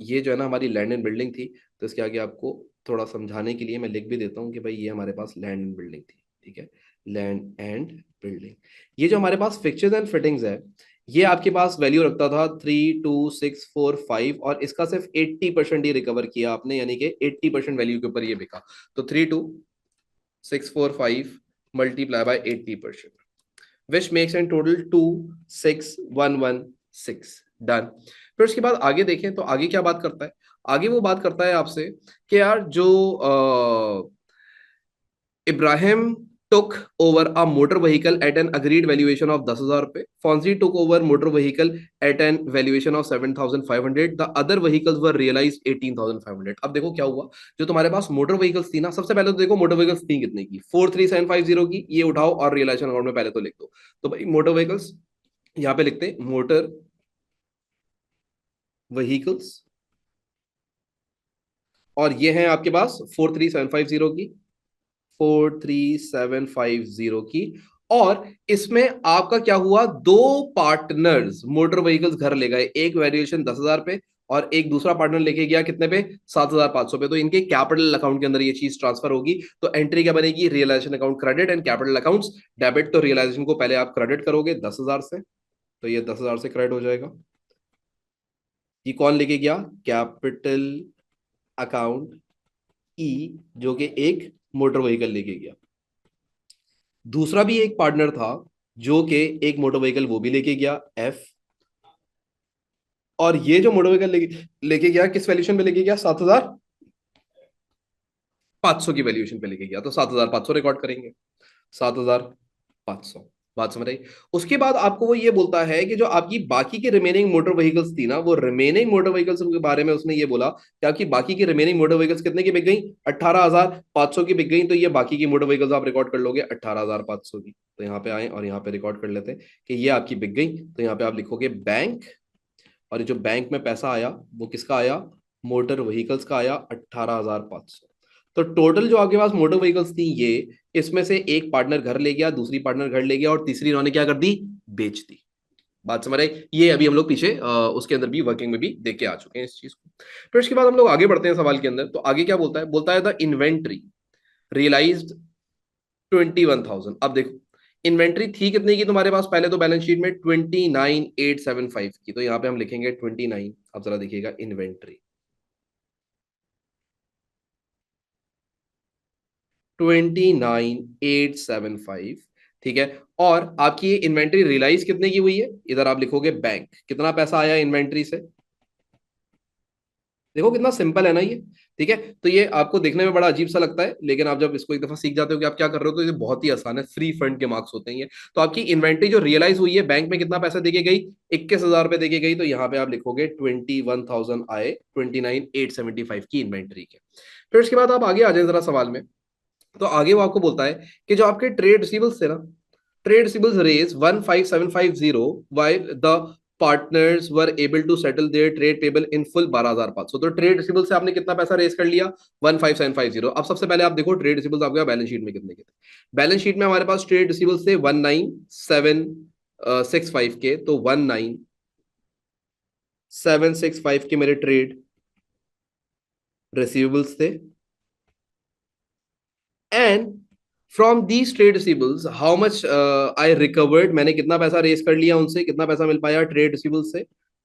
ये जो है ना हमारी लैंड एंड बिल्डिंग थी, तो इसके आगे आपको थोड़ा समझाने के लिए मैं लिख भी देता हूँ कि भाई ये हमारे पास लैंड एंड बिल्डिंग थी। ठीक है, लैंड एंड बिल्डिंग। ये जो हमारे पास फिक्चर्स एंड फिटिंग्स है, ये आपके पास वैल्यू रखता था 32645, और इसका सिर्फ 80% ही रिकवर किया आपने, यानी कि 80% वैल्यू के ऊपर ये बिका। तो 3 645 multiply by 80%, which makes in total 26116 done. फिर उसके बाद आगे देखें तो आगे क्या बात करता है, आगे वो बात करता है आपसे कि यार जो Ibrahim took over a motor vehicle at an agreed valuation of 10,000 रुपए, Fonzie took over motor vehicle at an valuation of 7,500, the other vehicles were realized 18,500। अब देखो क्या हुआ, जो तुम्हारे पास मोटर व्हीकल्स थी ना, सबसे पहले तो देखो मोटर व्हीकल्स थी कितने की, 43750 की, ये उठाओ और रियलाइजेशन अकाउंट में पहले तो लिख दो। तो भाई मोटर व्हीकल्स यहाँ पे लिखते हैं मोटर व्हीकल्स, और ये है आपके पास 43750 की, 43750 की। और इसमें आपका क्या हुआ, दो पार्टनर्स मोटर व्हीकल्स घर ले गए, एक वैल्यूएशन 10,000 पे और एक दूसरा पार्टनर लेके गया कितने पे, 7,500 पे। तो इनके कैपिटल अकाउंट के अंदर ये चीज ट्रांसफर होगी। तो एंट्री क्या बनेगी, realisation account credit and capital accounts debit. तो रियलाइजेशन को पहले आप क्रेडिट करोगे 10,000 से, तो ये 10,000 से क्रेडिट हो जाएगा। ये कौन लेके गया, कैपिटल अकाउंट ई, जो कि एक मोटर व्हीकल लेके गया। दूसरा भी एक पार्टनर था जो कि एक मोटर व्हीकल वो भी लेके गया एफ, और ये जो मोटर व्हीकल लेके गया किस वैल्यूएशन पे लेके गया, 7,500 की वैल्यूएशन पे लेके गया। तो 7,500 रिकॉर्ड करेंगे, 7,500। बात समझ आई। उसके बाद आपको वो ये बोलता है कि जो आपकी बाकी की रिमेनिंग मोटर व्हीकल्स थी ना, वो रिमेनिंग मोटर व्हीकल्स के बारे में उसने ये बोला कि आपकी बाकी की रिमेनिंग मोटर व्हीकल्स कितने की बिक गई, 18,500 की बिक गई। तो ये बाकी की मोटर व्हीकल्स आप रिकॉर्ड कर लोगे 18,500 की। तो यहाँ पे आए और यहाँ पे रिकॉर्ड कर लेते हैं कि ये आपकी बिक गई। तो यहाँ पे आप लिखोगे बैंक, और ये जो बैंक में पैसा आया वो किसका आया, मोटर व्हीकल्स का आया 18,500। तो टोटल जो आपके पास मोटर व्हीकल्स थी ये, इसमें से एक पार्टनर घर ले गया, दूसरी पार्टनर घर ले गया, और तीसरी इन्होंने क्या कर दी, बेच दी। बात समझ आई। ये अभी हम लोग पीछे उसके अंदर भी वर्किंग में भी देख के आ चुके हैं इस चीज को। फिर उसके बाद हम लोग आगे बढ़ते हैं सवाल के अंदर। तो आगे क्या बोलता है, बोलता है द इन्वेंट्री रियलाइज्ड 21,000। अब देखो इन्वेंट्री थी कितने की तुम्हारे पास, पहले तो बैलेंस शीट में 29,875 की। तो यहाँ पे हम लिखेंगे 29। अब जरा देखिएगा इन्वेंट्री 29,875, ठीक है। और आपकी इन्वेंट्री रियलाइज कितने की हुई है, इधर आप लिखोगे बैंक, कितना पैसा आया इन्वेंट्री से। देखो कितना सिंपल है ना ये, ठीक है। तो ये आपको देखने में बड़ा अजीब सा लगता है, लेकिन आप जब इसको एक दफा सीख जाते हो कि आप क्या कर रहे हो, तो ये बहुत ही आसान है, फ्री फंड के मार्क्स होते हैं ये। तो आपकी इन्वेंट्री जो रियलाइज हुई है बैंक में कितना पैसा देके गई, 21,000 रुपए देके गई। तो यहाँ पे आप लिखोगे 21,000 आए 29,875 की इन्वेंट्री के। फिर उसके बाद आप आगे आ जाए जरा सवाल में। तो आगे वो आपको बोलता है कि जो आपके ट्रेड रिसीवेबल्स थे ना, trade receivables raise 15,750 while the partners were able to settle their trade payable in full 12,500। तो ट्रेड रिसीवेबल से आपने कितना पैसा रेज कर लिया, 15,750। अब सबसे पहले आप देखो ट्रेड रिसीवेबल्स आपके बैलेंस शीट में कितने के थे। बैलेंस शीट में हमारे पास ट्रेड रिसीवेबल्स थे 19,765 के। तो 19,765 के मेरे ट्रेड रिसीवेबल्स थे। And from these trade receivables how much I recovered, मैंने कितना पैसा रेस कर लिया उनसे, कितना पैसा मिल पाया ट्रेड रिसीवेबल्स से,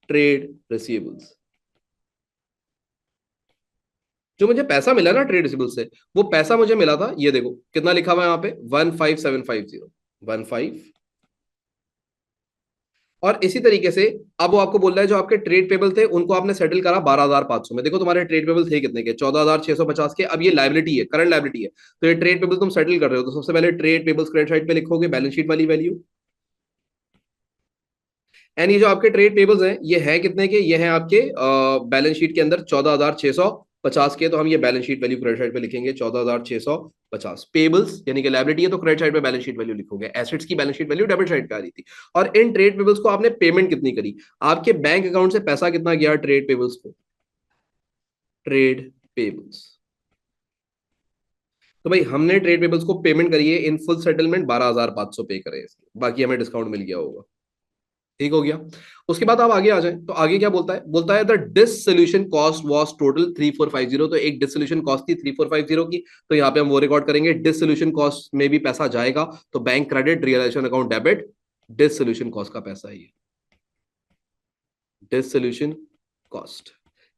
ट्रेड रिसीवेबल्स जो मुझे पैसा मिला ना ट्रेड रिसीवेबल्स से, वो पैसा मुझे मिला था, ये देखो कितना लिखा हुआ है यहाँ पे 15,750, 15। और इसी तरीके से अब वो आपको बोल रहा है जो आपके ट्रेड पेबल थे उनको आपने सेटल करा 12,500 में। देखो तुम्हारे ट्रेड पेबल थे कितने के, 14,650 के। अब ये लाइबिलिटी है, करंट लाइबिलिटी है। तो ये ट्रेड पेबल तुम सेटल कर रहे हो, तो सबसे पहले ट्रेड पेबल्स क्रेडिट साइड पे लिखोगे बैलेंस शीट वाली वैल्यू। एंड ये जो आपके ट्रेड पेबल्स हैं ये है कितने के, ये हैं आपके बैलेंस शीट के अंदर 14,650 के। तो हम ये balance sheet value credit side पे लिखेंगे 14,650। पेबल्स यानी कि लाइबिलिटी है, तो क्रेडिट साइड पे बैलेंस शीट वैल्यू लिखोगे। एसेट्स की balance sheet value debit side पे आ रही थी। और इन ट्रेड पेबल्स को आपने पेमेंट कितनी करी, आपके बैंक अकाउंट से पैसा कितना गया ट्रेड पेबल्स को, ट्रेड पेबल्स। तो भाई हमने ट्रेड पेबल्स को पेमेंट करी है इन फुल सेटलमेंट 12,500 पे करे, बाकी हमें डिस्काउंट मिल गया होगा। ठीक हो गया। उसके बाद आप आगे आ जाएं तो आगे क्या बोलता है, बोलता है the dissolution cost was total 3,450। तो एक डिसोल्यूशन कॉस्ट थी 3,450 की। तो यहाँ पे हम वो रिकॉर्ड करेंगे, डिसोल्यूशन कॉस्ट में भी पैसा जाएगा। तो bank credit, realisation account debit, dissolution cost का पैसा है ये, डिसोल्यूशन कॉस्ट।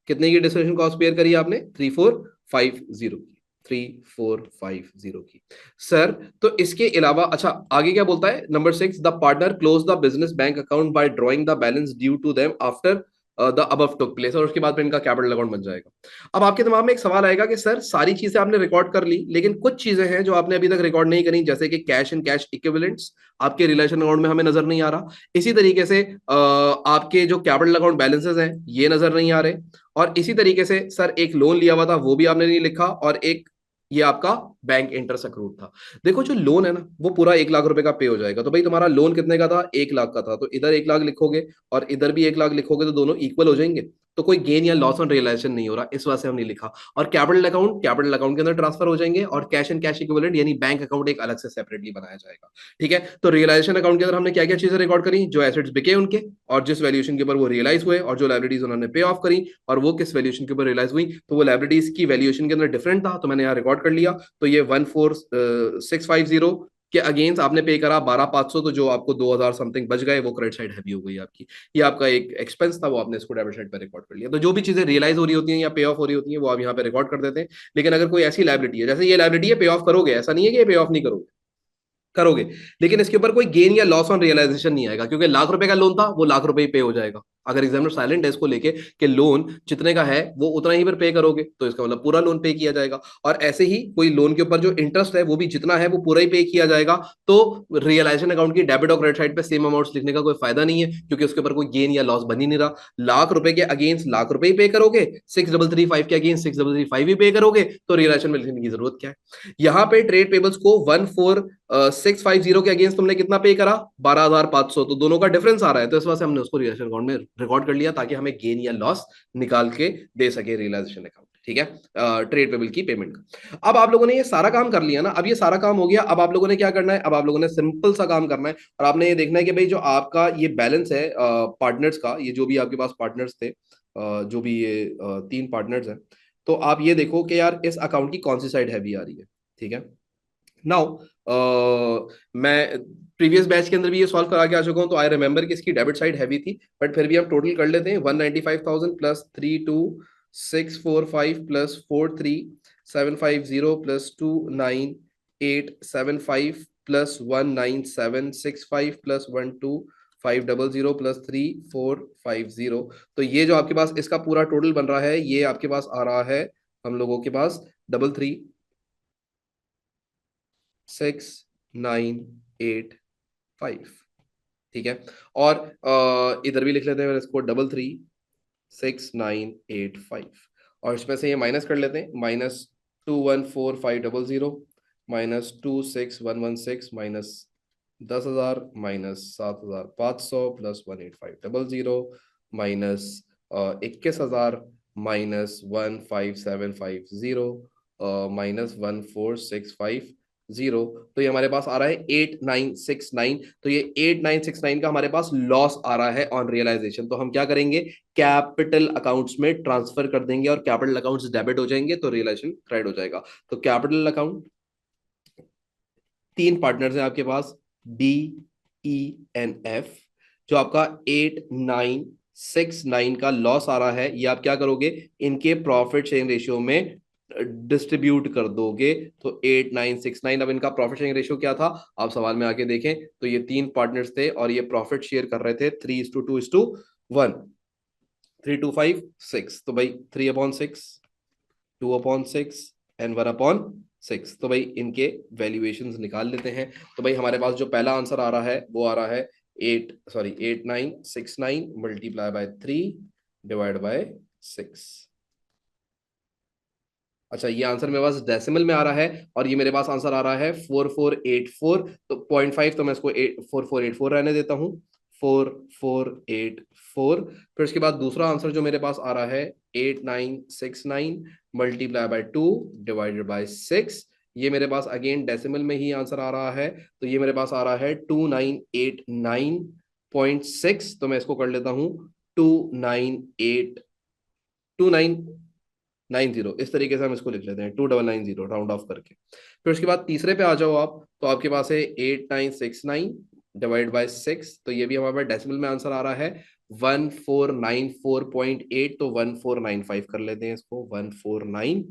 कितने की डिसोल्यूशन कॉस्ट पेयर करी आपने, 3,450 की। 3450 की। सर तो इसके अलावा अच्छा आगे क्या बोलता है, number 6, the partner close the business bank account by drawing the balance due to them after the above took place, और उसके बाद फिर इनका कैपिटल अकाउंट बन जाएगा। अब आपके दिमाग में एक सवाल आएगा कि सर सारी चीजें आपने रिकॉर्ड कर ली, लेकिन कुछ चीजें हैं जो आपने अभी तक रिकॉर्ड नहीं करी, जैसे कि कैश एंड कैश इक्विवेलेंट्स आपके रिलेशन अकाउंट में हमें नजर नहीं आ रहा। इसी तरीके से आपके जो कैपिटल अकाउंट बैलेंसेस हैं ये नजर नहीं आ रहे, और इसी तरीके से सर एक लोन लिया हुआ था वो भी आपने नहीं लिखा, और एक ये आपका बैंक इंटरेस्ट अक्रूड था। देखो जो लोन है ना वो पूरा 1 लाख रुपए का पे हो जाएगा, तो भाई तुम्हारा लोन कितने का था, 1 लाख का था, तो इधर 1 लाख लिखोगे और इधर भी 1 लाख लिखोगे तो दोनों इक्वल हो जाएंगे, तो कोई गेन या लॉस ऑन रियलाइजेशन नहीं हो रहा, इस वजह से हम नहीं लिखा। और कैपिटल अकाउंट के अंदर ट्रांसफर हो जाएंगे, और कैश एंड कैश इक्विवेलेंट यानी बैंक अकाउंट एक अलग से सेपरेटली बनाया जाएगा। ठीक है, तो रियलाइजेशन अकाउंट के अंदर हमने क्या क्या चीजें रिकॉर्ड करी, जो एसेट्स बिके उनके, और जिस वैल्यूएशन के ऊपर वो रियलाइज हुए, और जो लाइबिलिटीज उन्होंने पे ऑफ करी और वो किस वैल्यूएशन के ऊपर रियलाइज हुई, तो वो लाइबिलिटीज की वैल्यूएशन के अंदर डिफरेंट था, तो मैंने यहाँ रिकॉर्ड कर लिया। तो ये 14650 के अगेंस्ट आपने पे करा 12500, तो जो आपको 2000 समथिंग बच गए वो क्रेडिट साइड हैवी हो गई आपकी। ये आपका एक एक्सपेंस था, वो आपने इसको डेबिट साइड पे रिकॉर्ड कर लिया। तो जो भी चीजें रियलाइज हो रही होती हैं या पे ऑफ हो रही होती हैं वो आप यहाँ पे रिकॉर्ड कर देते हैं। लेकिन अगर कोई ऐसी लाइबिलिटी है, जैसे ये लाइबिलिटी है पे ऑफ करोगे, ऐसा नहीं है कि ये पे ऑफ नहीं करोगे, करोगे, लेकिन इसके ऊपर कोई गेन या लॉस ऑन रियलाइजेशन नहीं आएगा, क्योंकि लाख रुपए का लोन था वो लाख रुपए ही पे हो जाएगा। अगर एग्जामिनर साइलेंट है इसको लेके कि लोन जितने का है वो उतना ही पर पे करोगे, तो इसका मतलब पूरा लोन पे किया जाएगा। और ऐसे ही कोई लोन के ऊपर जो इंटरेस्ट है वो भी जितना है वो पूरा ही पे किया जाएगा। तो रियलाइजेशन अकाउंट की डेबिट और क्रेडिट साइड पे सेम अमाउंट्स लिखने का कोई फायदा नहीं है, क्योंकि उसके ऊपर कोई गेन या लॉस बन ही नहीं रहा। लाख रुपए के अगेंस्ट लाख रुपए ही पे करोगे, 6335 के अगेंस्ट 6335 ही पे करोगे, तो रियलाइजेशन में लिखने की जरूरत क्या है। यहाँ पे ट्रेड पेबल्स को 14650 के अगेंस्ट तुमने कितना पे करा, 12500, तो दोनों का डिफरेंस आ रहा है, तो इस वजह से हमने उसको रियलाइजेशन अकाउंट में रिकॉर्ड कर लिया, ताकि हमें गेन या लॉस निकाल के दे सके रियलाइजेशन अकाउंट। ठीक है, ट्रेड पेबल की पेमेंट का। अब आप लोगों ने ये सारा काम कर लिया ना, अब ये सारा काम हो गया, अब आप लोगों ने क्या करना है, अब आप लोगों ने सिंपल सा काम करना है, और आपने ये देखना है कि भाई जो आपका ये बैलेंस है पार्टनर्स का, ये जो भी आपके पास पार्टनर्स थे, जो भी ये 3 पार्टनर्स हैं, तो आप ये देखो कि यार इस अकाउंट की कौन सी साइड हैवी आ रही है। ठीक है, नाउ मैं प्रीवियस बैच के अंदर भी ये सॉल्व करा के आ चुका हूं, तो आई रिमेंबर कि इसकी डेबिट साइड हैवी थी, बट फिर भी हम टोटल कर लेते हैं। 195,000 plus 32645 plus 43750 plus 29875 plus 19765 plus 12500 plus 3450, तो ये जो आपके पास इसका पूरा टोटल बन रहा है, ये आपके पास आ रहा है हम लोगों के पास 336985। ठीक है, और इधर भी लिख लेते हैं इसको 336985, और इसमें से ये माइनस कर लेते हैं, -214500 -26116 -10,000 -7,500 प्लस 18500 -21,000 -15750 -14650, तो ये हमारे पास आ रहा है 8969। तो ये 8969 का हमारे पास लॉस आ रहा है ऑन रियलाइजेशन, तो हम क्या करेंगे, कैपिटल अकाउंट्स में ट्रांसफर कर देंगे, और कैपिटल अकाउंट्स डेबिट हो जाएंगे तो रियलाइजेशन क्रेडिट हो जाएगा। तो कैपिटल अकाउंट, 3 पार्टनर्स हैं आपके पास, DENF, जो आपका 8969 का लॉस आ रहा है, ये आप क्या करोगे, इनके प्रॉफिट शेयरिंग रेशियो में डिस्ट्रीब्यूट कर दोगे। तो 8969, अब इनका प्रॉफिट शेयरिंग रेशियो क्या था, आप सवाल में आके देखें, तो ये 3 पार्टनर्स थे और ये प्रॉफिट शेयर कर रहे थे 3:2:1, 3256, तो भाई 3/6, 2/6 एंड 1/6, तो भाई इनके वैल्यूएशंस निकाल लेते हैं। तो भाई हमारे पास जो पहला आंसर आ रहा है वो आ रहा है 8969 मल्टीप्लाई बाय 3 डिवाइड बाय 6। अच्छा, ये आंसर मेरे पास डेसिमल में आ रहा है, और ये मेरे पास आंसर आ रहा है 4484, तो 0.5, तो मैं इसको 4484 रहने देता हूँ, 4484। फिर उसके बाद दूसरा आंसर जो मेरे पास आ रहा है 8969 मल्टीप्लाई बाय 2 डिवाइडेड बाय 6, ये मेरे पास अगेन डेसिमल में ही आंसर आ रहा है, तो ये मेरे पास आ रहा है 2989.6, तो मैं इसको कर लेता हूँ 2990, इस तरीके से हम इसको लिख लेते हैं, 2990 राउंड ऑफ करके। फिर उसके बाद तीसरे पे आ जाओ आप, तो आपके पास है 8969 डिवाइड बाय 6, तो ये भी हमारे पास डेसिमल में आंसर आ रहा है 1494.8, तो 1495 कर लेते हैं इसको, 1495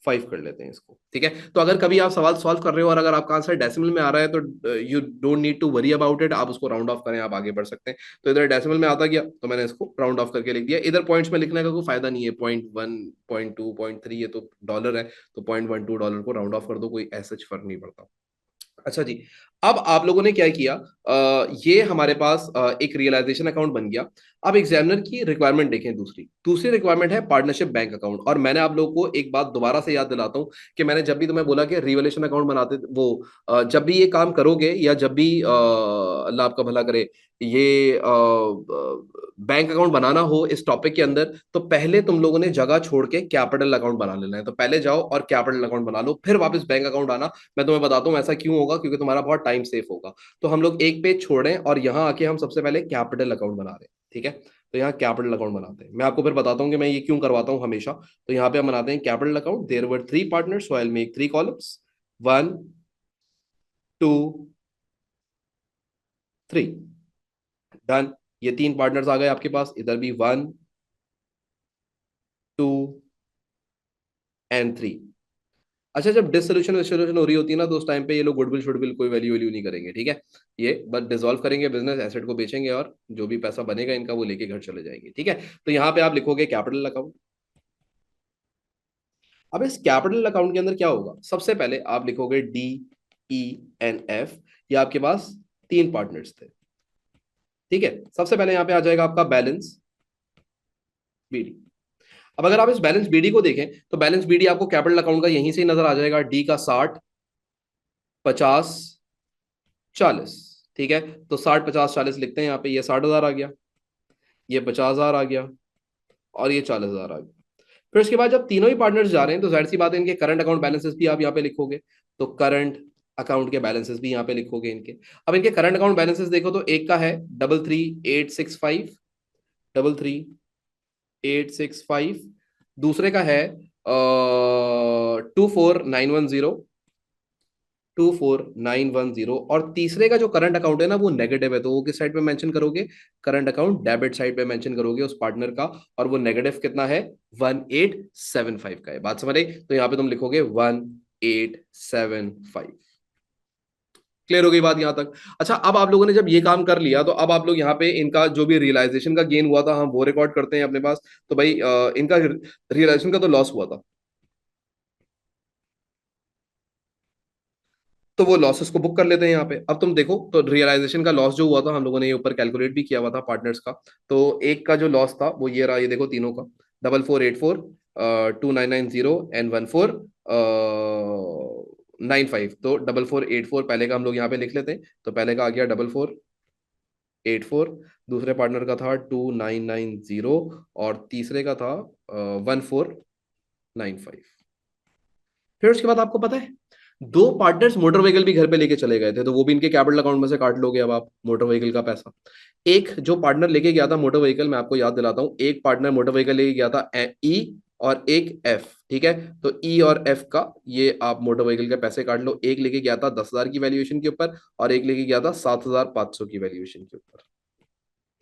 5 कर लेते हैं इसको, ठीक है। तो अगर कभी आप सवाल सॉल्व कर रहे हो और अगर आपका आंसर डेसिमल में आ रहा है तो you don't need to worry about it, आप उसको राउंड ऑफ करें, आप आगे बढ़ सकते हैं। तो इधर डेसिमल में आता गया तो मैंने इसको राउंड ऑफ करके लिख दिया। इधर पॉइंट्स में लिखने का कोई फायदा नहीं है, 0.1 0.2 0.3 ये तो डॉलर है, तो $0.12 को राउंड ऑफ कर दो, कोई ऐसा फर्क नहीं पड़ता। अच्छा जी, अब आप लोगों ने क्या किया, ये हमारे पास एक रियलाइजेशन अकाउंट बन गया। अब एग्जामिनर की रिक्वायरमेंट देखें, दूसरी दूसरी रिक्वायरमेंट है पार्टनरशिप बैंक अकाउंट। और मैंने आप लोगों को एक बात दोबारा से याद दिलाता हूं कि मैंने जब भी तुम्हें बोला कि रिवोल्यूशन अकाउंट बनाते वो जब भी ये काम करोगे या जब भी अल्लाह आपका भला करे ये बैंक अकाउंट बनाना हो इस टॉपिक के अंदर, तो पहले तुम लोगों ने जगह छोड़ के कैपिटल अकाउंट बना लेना है। तो पहले जाओ और कैपिटल अकाउंट बना लो, फिर वापस बैंक अकाउंट आना। मैं तुम्हें बताता हूँ ऐसा क्यों होगा, क्योंकि तुम्हारा बहुत टाइम सेफ होगा। तो हम लोग एक पेज छोड़ें और यहाँ आके हम सबसे पहले कैपिटल अकाउंट बना रहे हैं, ठीक है। तो यहाँ कैपिटल अकाउंट बनाते हैं, मैं आपको फिर बताता हूँ कि मैं ये क्यों करवाता हूँ हमेशा। तो यहाँ पे हम बनाते हैं capital account. There were 3 partners, so I will make 3 columns, 1 2 3, done. ये 3 पार्टनर्स आ गए आपके पास, इधर भी 1 2 एंड 3। अच्छा, जब डिसोल्यूशन डिसोल्यूशन हो रही होती है ना, तो उस टाइम पे ये लोग गुडविल शुडविल कोई वैल्यू वैल्यू नहीं करेंगे, ठीक है। ये बस डिसॉल्व करेंगे, बिजनेस एसेट को बेचेंगे और जो भी पैसा बनेगा इनका वो लेके घर चले जाएंगे, ठीक है। तो यहाँ पे आप लिखोगे कैपिटल अकाउंट। अब इस कैपिटल अकाउंट के अंदर क्या होगा, सबसे पहले आप लिखोगे DENF। ये आपके पास 3 पार्टनर्स थे, ठीक है। सबसे पहले यहाँ पे आ जाएगा आपका बैलेंस BD। अब अगर आप इस बैलेंस BD को देखें तो बैलेंस BD आपको कैपिटल अकाउंट का यहीं से ही नजर आ जाएगा, डी का 60 50 40, ठीक है। तो 60 50 40 लिखते हैं यहाँ पे, ये 60,000 आ गया, ये 50,000 आ गया और ये 40,000 आ गया। फिर उसके बाद जब तीनों ही पार्टनर्स जा रहे हैं तो जाहिर सी बात है इनके करंट अकाउंट बैलेंसेस भी आप यहाँ पे लिखोगे। तो करंट अकाउंट के बैलेंसेस भी यहाँ पे लिखोगे इनके। अब इनके करंट अकाउंट बैलेंसेस देखो तो एक का है 33,865, 33,865। दूसरे का है 24,910, 24,910। और तीसरे का जो करंट अकाउंट है ना वो नेगेटिव है, तो वो किस साइड पे मेंशन करोगे, करंट अकाउंट डेबिट साइड पे मेंशन करोगे उस पार्टनर का। और वो नेगेटिव कितना है, 1875 का है। बात समझ आई? तो यहाँ पे तुम लिखोगे 1875। क्लियर हो गई बात यहां तक? अच्छा, अब आप लोगों ने जब ये काम कर लिया तो अब आप लोग यहाँ पे इनका जो भी रियलाइजेशन का गेन हुआ था हम वो रिकॉर्ड करते हैं अपने पास। तो भाई इनका रियलाइजेशन का तो लॉस हुआ था, तो वो लॉसेस को बुक कर लेते हैं यहाँ पे। अब तुम देखो तो रियलाइजेशन का लॉस जो हुआ था हम लोगों ने ये ऊपर कैलकुलेट भी किया हुआ था पार्टनर्स का। तो एक का जो लॉस था वो ये रहा, ये देखो तीनों का 4484, 2990 एंड 1495। तो 4484 पहले का हम लोग यहाँ पे लिख लेते हैं। तो पहले का आ गया 4484, दूसरे पार्टनर का था 2990 और तीसरे का था 1495। फिर उसके बाद आपको पता है 2 पार्टनर्स मोटर व्हीकल भी घर पे लेके चले गए थे, तो वो भी इनके कैपिटल अकाउंट में से काट लोगे अब आप मोटर व्हीकल का पैसा। एक जो पार्टनर लेके गया था मोटर व्हीकल, मैं आपको याद दिलाता हूँ, एक पार्टनर मोटर व्हीकल लेके गया था E और एक F, ठीक है। तो E और F का ये आप मोटर व्हीकल के पैसे काट लो। एक लेके गया था 10,000 की वैल्यूएशन के ऊपर और एक लेके गया था 7,500 की वैल्यूएशन के ऊपर,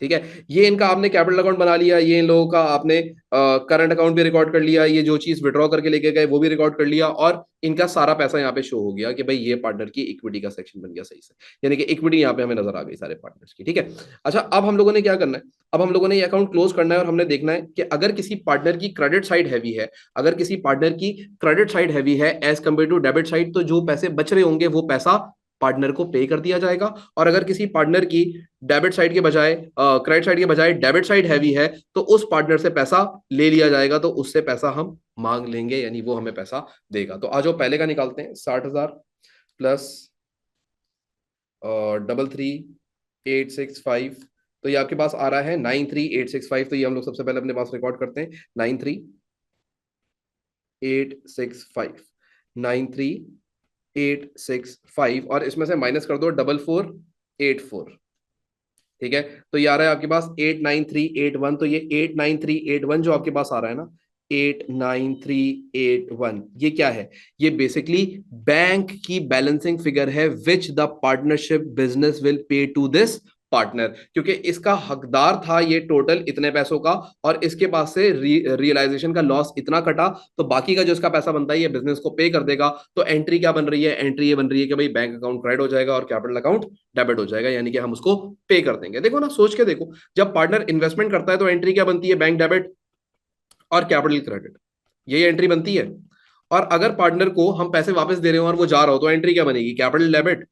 ठीक है। ये इनका आपने कैपिटल अकाउंट बना लिया, ये इन लोगों का आपने करंट अकाउंट भी रिकॉर्ड कर लिया, ये जो चीज विड्रॉ करके लेके गए वो भी रिकॉर्ड कर लिया और इनका सारा पैसा यहाँ पे शो हो गया कि भाई ये पार्टनर की इक्विटी का सेक्शन बन गया सही से, यानी कि इक्विटी यहाँ पे हमें नजर आ गई सारे पार्टनर्स की, ठीक है। अच्छा, अब हम लोगों ने क्या करना है, अब हम लोगों ने ये अकाउंट क्लोज करना है और हमने देखना है कि अगर किसी पार्टनर की क्रेडिट साइड हैवी है, अगर किसी पार्टनर की क्रेडिट साइड हैवी है as compare to debit side, तो जो पैसे बच रहे होंगे वो पैसा पार्टनर को पे कर दिया जाएगा। और अगर किसी पार्टनर की डेबिट साइड के बजाय क्रेडिट साइड के बजाय डेबिट साइड हैवी है, तो उस पार्टनर से पैसा ले लिया जाएगा, तो उससे पैसा हम मांग लेंगे, यानी वो हमें पैसा देगा। तो आज वो पहले का निकालते हैं, 60,000 प्लस 33,865। तो ये आपके पास आ रहा है 93,865। तो ये हम लोग सबसे पहले अपने पास रिकॉर्ड करते हैं, 93,865, 93,865 और इसमें से माइनस कर दो 4484, ठीक है। तो ये आ रहा है आपके पास 89381। तो ये 89381 जो आपके पास आ रहा है ना, 89381, ये क्या है, ये बेसिकली बैंक की बैलेंसिंग फिगर है which the partnership business will pay to this partner, क्योंकि इसका हकदार था ये टोटल इतने पैसों का, और इसके पास से रियलाइजेशन का लॉस इतना कटा, तो बाकी का जो इसका पैसा बनता है ये बिजनेस को पे कर देगा। तो एंट्री क्या बन रही है? एंट्री ये बन रही है कि भाई बैंक अकाउंट क्रेडिट हो जाएगा और कैपिटल अकाउंट डेबिट हो जाएगा, यानी कि हम उसको पे कर देंगे। देखो ना, सोच के देखो, जब पार्टनर इन्वेस्टमेंट करता है तो एंट्री क्या बनती है? बैंक डेबिट और कैपिटल क्रेडिट, यही एंट्री बनती है। और अगर पार्टनर को हम पैसे वापस दे रहे हो और वो जा रहा हो, तो एंट्री क्या बनेगी? कैपिटल डेबिट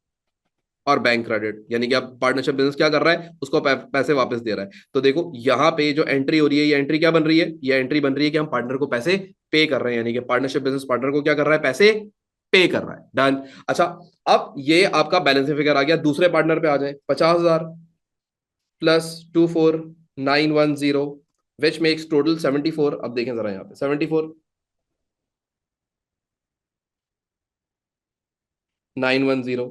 और बैंक क्रेडिट, यानी कि अब पार्टनरशिप बिजनेस क्या कर रहा है? उसको पैसे वापस दे रहा है। तो देखो यहाँ पे जो एंट्री हो रही है, ये एंट्री क्या बन रही है? ये एंट्री बन रही है कि हम पार्टनर को पैसे पे कर रहे हैं, यानी कि पार्टनरशिप बिजनेस पार्टनर को क्या कर रहा है? पैसे पे कर रहा है। डन। अच्छा, अब ये आपका बैलेंस फिगर आ गया। दूसरे पार्टनर पे आ जाए, 50,000 प्लस 24,910, विच मेक्स टोटल 74। अब देखें जरा यहाँ पे 74,910,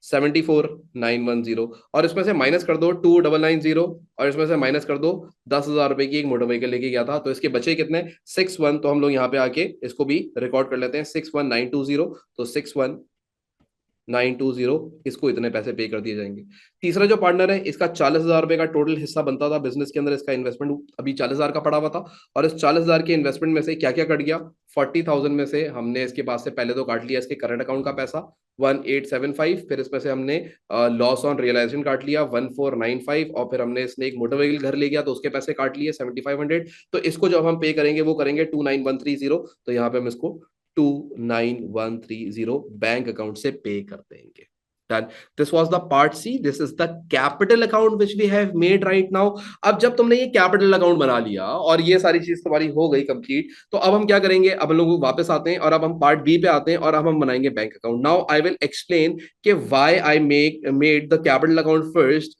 74,910, और इसमें से माइनस कर दो 2,990, और इसमें से माइनस कर दो 10,000 रुपए की एक मोटर व्हीकल लेके गया था, तो इसके बचे कितने? 61। तो हम लोग यहाँ पे आके इसको भी रिकॉर्ड कर लेते हैं, 61,920। तो 61,920, इसको इतने पैसे पे कर दिए जाएंगे। तीसरा जो पार्टनर है, इसका 40,000 रुपए का टोटल हिस्सा बनता था बिजनेस के अंदर, इसका इन्वेस्टमेंट अभी 40,000 का पड़ा हुआ था, और इस 40,000 के इन्वेस्टमेंट में से क्या क्या कट गया? 40,000 में से हमने इसके पास से पहले तो काट लिया इसके करंट अकाउंट का पैसा 1875, फिर इसमें से हमने लॉस ऑन रियलाइजेशन काट लिया 1495, और फिर हमने इसने एक मोटर व्हीकल घर ले गया तो उसके पैसे काट लिए 7500। तो इसको जब हम पे करेंगे वो करेंगे 29,130, तो यहाँ पे हम इसको 29,130 बैंक अकाउंट से पे कर देंगे। Done. This was the part C. This is the capital account which we have made right now. अब जब तुमने ये कैपिटल अकाउंट बना लिया और ये सारी चीज तुम्हारी हो गई कंप्लीट, तो अब हम क्या करेंगे? अब हम लोग वापस आते हैं और अब हम पार्ट बी पे आते हैं, और अब हम बनाएंगे bank account. Now I will explain कि why I made the capital account first.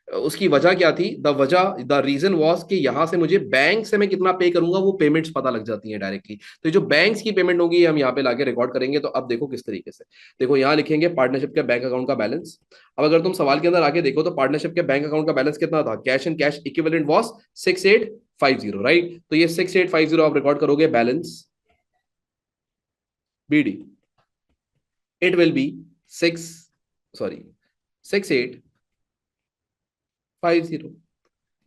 उसकी वजह क्या थी? द रीजन वॉज कि यहां से मुझे बैंक से मैं कितना पे करूंगा वो पेमेंट्स पता लग जाती हैं डायरेक्टली। तो जो बैंक्स की पेमेंट होगी हम यहाँ पे लाके रिकॉर्ड करेंगे। तो अब देखो किस तरीके से, देखो यहाँ लिखेंगे पार्टनरशिप के बैंक अकाउंट का बैलेंस। अब अगर तुम सवाल के अंदर आके देखो तो पार्टनरशिप के बैंक अकाउंट का बैलेंस कितना था? Cash and cash equivalent was 6850, right? तो ये 6850 आप रिकॉर्ड करोगे balance BD, it will be 6850।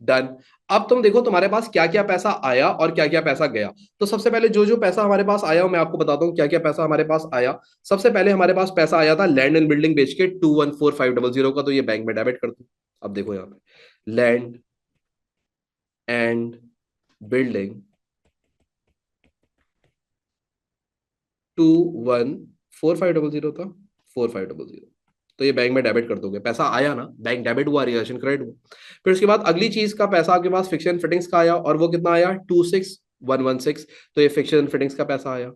Done. अब तुम देखो तुम्हारे पास क्या क्या पैसा आया और क्या क्या पैसा गया। तो सबसे पहले जो जो पैसा हमारे पास आया मैं आपको बताता हूँ क्या क्या पैसा हमारे पास आया। सबसे पहले हमारे पास पैसा आया था लैंड एंड बिल्डिंग बेच के 214500 का, तो ये बैंक में डेबिट कर दो। अब देखो यहाँ पे लैंड एंड बिल्डिंग 214500 था, 4500, तो ये बैंक में डेबिट कर दोगे। पैसा आया ना, बैंक डेबिट हुआ, रिलेशन क्रेडिट हुआ। फिर उसके बाद अगली चीज का पैसा आपके पास फिक्शन फिटिंग्स का आया, और वो कितना आया? 26,116, तो ये फिक्शन फिटिंग्स का पैसा आया,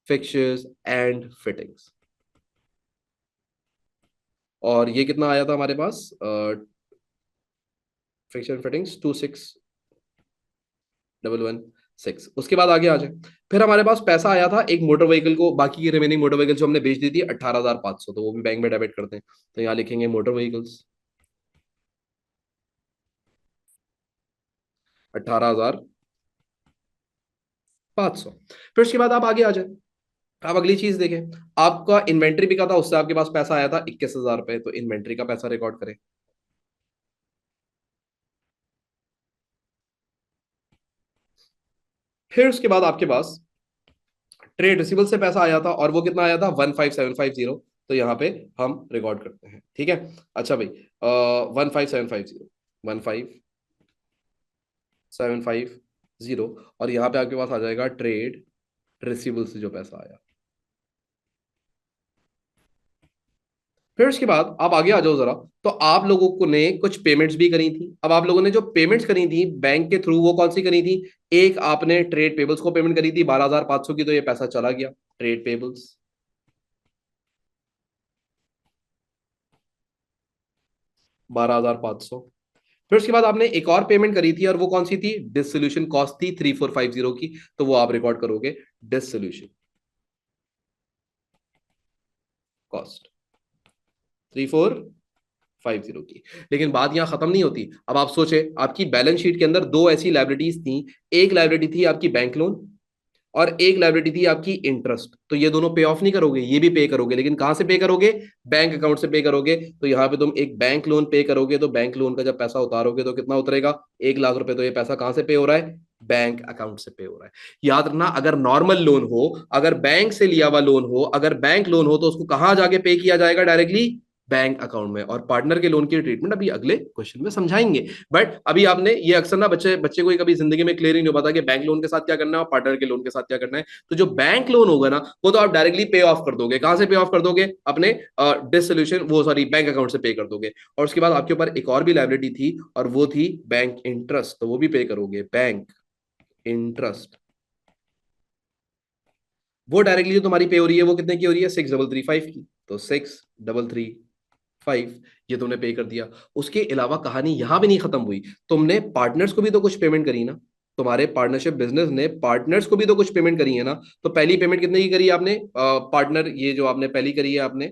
फिक्चर्स एंड फिटिंग्स। और ये कितना आया था हमारे पास? Fiction fittings 26,116। उसके बाद आगे आ जाए, फिर हमारे पास पैसा आया था एक मोटर व्हीकल को, बाकी की रिमेनिंग मोटर व्हीकल जो हमने बेच दी थी 18,500, तो वो भी बैंक में डेबिट करते हैं। तो यहाँ लिखेंगे मोटर व्हीकल्स 18,500। फिर उसके बाद आप आगे आ जाए, आप अगली चीज देखें, आपका इन्वेंट्री बिका था, उससे आपके पास पैसा आया था 21,000 रुपए, तो इन्वेंट्री का पैसा रिकॉर्ड करें। फिर उसके बाद आपके पास ट्रेड रिसीवेबल से पैसा आया था, और वो कितना आया था? 15,750, तो यहाँ पे हम रिकॉर्ड करते हैं, ठीक है। अच्छा भाई, 15,750, 15,750, और यहाँ पे आपके पास आ जाएगा ट्रेड रिसीवेबल से जो पैसा आया। फिर उसके बाद आप आगे आ जाओ जरा, तो आप लोगों को ने कुछ पेमेंट्स भी करी थी। अब आप लोगों ने जो पेमेंट्स करी थी बैंक के थ्रू, वो कौन सी करी थी? एक आपने ट्रेड पेबल्स को पेमेंट करी थी 12,500 की, तो ये पैसा चला गया ट्रेड पेबल्स, 12,500। फिर उसके बाद आपने एक और पेमेंट करी थी, और वो कौन सी थी? डिसोल्यूशन कॉस्ट थी 3450 की, तो वो आप रिकॉर्ड करोगे डिसोल्यूशन कॉस्ट 3450 की। लेकिन बात यहां खत्म नहीं होती। अब आप सोचे, आपकी बैलेंस शीट के अंदर दो ऐसी लाइबिलिटीज थी। एक लाइबिलिटी थी आपकी बैंक लोन, और एक लायबिलिटी थी आपकी इंटरेस्ट। तो ये दोनों पे ऑफ नहीं करोगे, ये भी पे करोगे, लेकिन कहां से पे करोगे? बैंक अकाउंट से पे करोगे। तो यहाँ पे तुम एक बैंक लोन पे करोगे, तो बैंक लोन का जब पैसा उतारोगे तो कितना उतरेगा? 1 लाख रुपए। तो ये पैसा कहां से पे हो रहा है? बैंक अकाउंट से पे हो रहा है। याद रखना, अगर नॉर्मल लोन हो, अगर बैंक से लिया हुआ लोन हो, अगर बैंक लोन हो, तो उसको कहां जाके पे किया जाएगा? डायरेक्टली बैंक अकाउंट में। और पार्टनर के लोन की ट्रीटमेंट अभी अगले क्वेश्चन में समझाएंगे। बट अभी आपने ये, अक्सर ना बच्चे बच्चे को कभी जिंदगी में क्लियर ही नहीं हो पाता कि बैंक लोन के साथ क्या करना है और पार्टनर के लोन के साथ क्या करना है। तो जो बैंक लोन होगा ना, वो तो आप डायरेक्टली पे ऑफ कर दोगे। कहां से पे ऑफ कर दोगे? अपने डिसोल्यूशन, वो सॉरी, बैंक अकाउंट से पे कर दोगे। और उसके बाद आपके ऊपर एक और भी लायबिलिटी थी, और वो थी बैंक इंटरेस्ट। तो वो भी पे करोगे, बैंक इंटरेस्ट। वो डायरेक्टली जो तुम्हारी पे हो रही है, वो कितने की हो रही है? 6335 की। तो 6335 ये तुमने पे कर दिया। उसके अलावा कहानी यहां भी नहीं खत्म हुई। तुमने पार्टनर्स को भी तो कुछ पेमेंट करी ना। तुम्हारे पार्टनरशिप बिजनेस ने पार्टनर्स को भी तो कुछ पेमेंट करी है ना। तो पहली पेमेंट कितने की करी है आपने? पार्टनर, ये जो आपने पहली करी है आपने,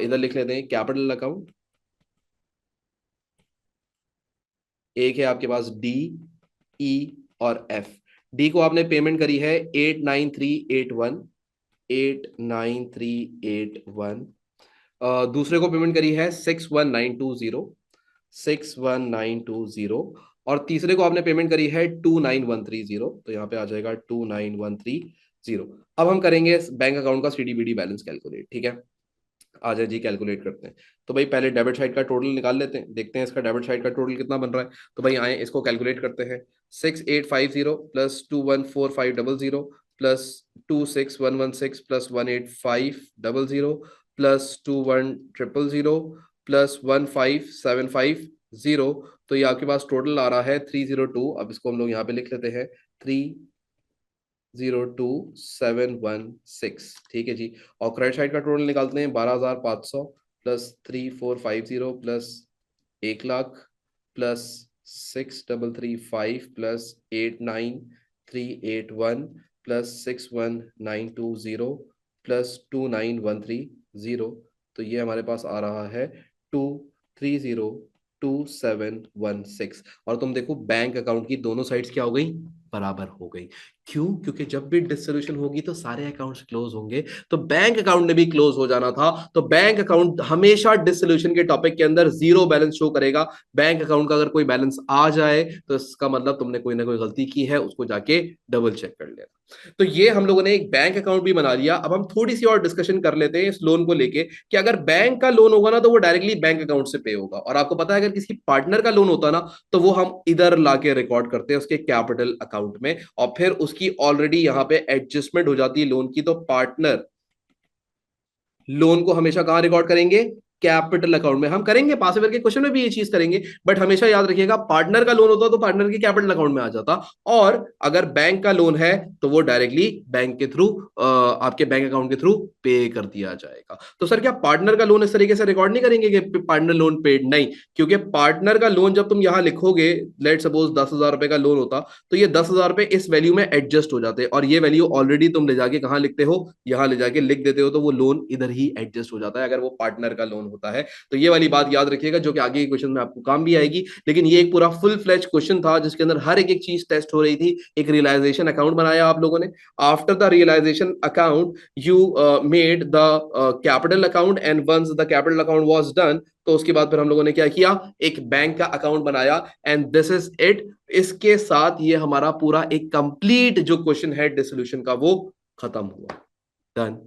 इधर लिख लेते हैं, कैपिटल अकाउंट। एक है आपके पास डी, ई और एफ। डी को आपने पेमेंट करी है 89381, 89381। दूसरे को पेमेंट करी है 61920, 61920। और तीसरे को आपने पेमेंट करी है 29130। तो यहाँ पे आ जाएगा 29130। अब हम करेंगे बैंक अकाउंट का सीडीबीडी बैलेंस कैलकुलेट, ठीक है? आ जाए जी, कैलकुलेट करते हैं। तो भाई पहले डेबिट साइड का टोटल निकाल लेते हैं, देखते हैं इसका डेबिट साइड का टोटल कितना बन रहा है। तो भाई आए इसको कैलकुलेट करते हैं। 6850 plus 214,500 plus 26116 plus 18500 plus 21000 plus 15750। तो ये आपके पास टोटल आ रहा है 302। अब इसको हम लोग यहाँ पे लिख लेते हैं, 302,716। ठीक है जी। और क्रेडिट साइड का टोटल निकालते हैं, 12,500 plus 3,450 plus 1 lakh plus 6,335 plus 8,9,381 plus 6,1,920 plus 2,9,130। तो ये हमारे पास आ रहा है 2,30,2716। और तुम देखो, बैंक अकाउंट की दोनों साइड्स क्या हो गई? बराबर हो गई। क्यों? क्योंकि जब भी डिसोल्यूशन होगी तो सारे अकाउंट्स क्लोज होंगे। तो बैंक अकाउंट ने भी क्लोज हो जाना था। तो बैंक अकाउंट हमेशा डिसोल्यूशन के टॉपिक के अंदर जीरो बैलेंस शो करेगा। बैंक अकाउंट का अगर कोई बैलेंस आ जाए तो इसका मतलब तुमने कोई ना कोई गलती की है, उसको जाके डबल चेक कर लेना। तो ये हम लोगों ने एक बैंक अकाउंट भी बना लिया। अब हम थोड़ी सी और डिस्कशन कर लेते हैं इस लोन को लेके, कि अगर बैंक का लोन होगा ना, तो वो डायरेक्टली बैंक अकाउंट से पे होगा। और आपको पता है, अगर किसी पार्टनर का लोन होता ना, तो वो हम इधर लाके रिकॉर्ड करते हैं उसके कैपिटल अकाउंट में, और फिर उसकी ऑलरेडी यहाँ पे एडजस्टमेंट हो जाती है लोन की। तो पार्टनर लोन को हमेशा कहां रिकॉर्ड करेंगे? कैपिटल अकाउंट में। हम करेंगे पासिवर के क्वेश्चन में भी ये चीज करेंगे, बट हमेशा याद रखिएगा, पार्टनर का लोन होता तो पार्टनर के कैपिटल अकाउंट में आ जाता। और अगर बैंक का लोन है तो वो डायरेक्टली बैंक के थ्रू, आपके बैंक अकाउंट के थ्रू पे कर दिया जाएगा। तो सर क्या पार्टनर का लोन इस तरीके से रिकॉर्ड नहीं करेंगे कि पार्टनर लोन पेड? नहीं, क्योंकि पार्टनर का लोन जब तुम यहां लिखोगे, लेट सपोज 10,000 रुपए का लोन होता, तो ये 10,000 रुपए इस वैल्यू में एडजस्ट हो जाते, और ये वैल्यू ऑलरेडी तुम ले जाके कहां लिखते हो? यहां ले जाके लिख देते हो। तो वो लोन इधर ही एडजस्ट हो जाता है अगर वो पार्टनर का लोन होता है। तो ये वाली बात याद रखिएगा, जो कि आगे के क्वेश्चन में आपको काम भी आएगी। लेकिन ये एक पूरा फुल फ्लेज क्वेश्चन था जिसके अंदर हर एक चीज टेस्ट हो रही थी। एक रियलाइजेशन अकाउंट बनाया आप लोगों ने। After the realisation account you made the capital account, and once the capital account was done, तो उसके बाद फिर हम लोगों ने क्या किया? एक बैंक का अकाउंट बनाया, एंड दिस इज इट। इसके साथ ये हमारा पूरा एक कंप्लीट जो क्वेश्चन है डिसोल्यूशन का, वो खत्म हुआ। डन।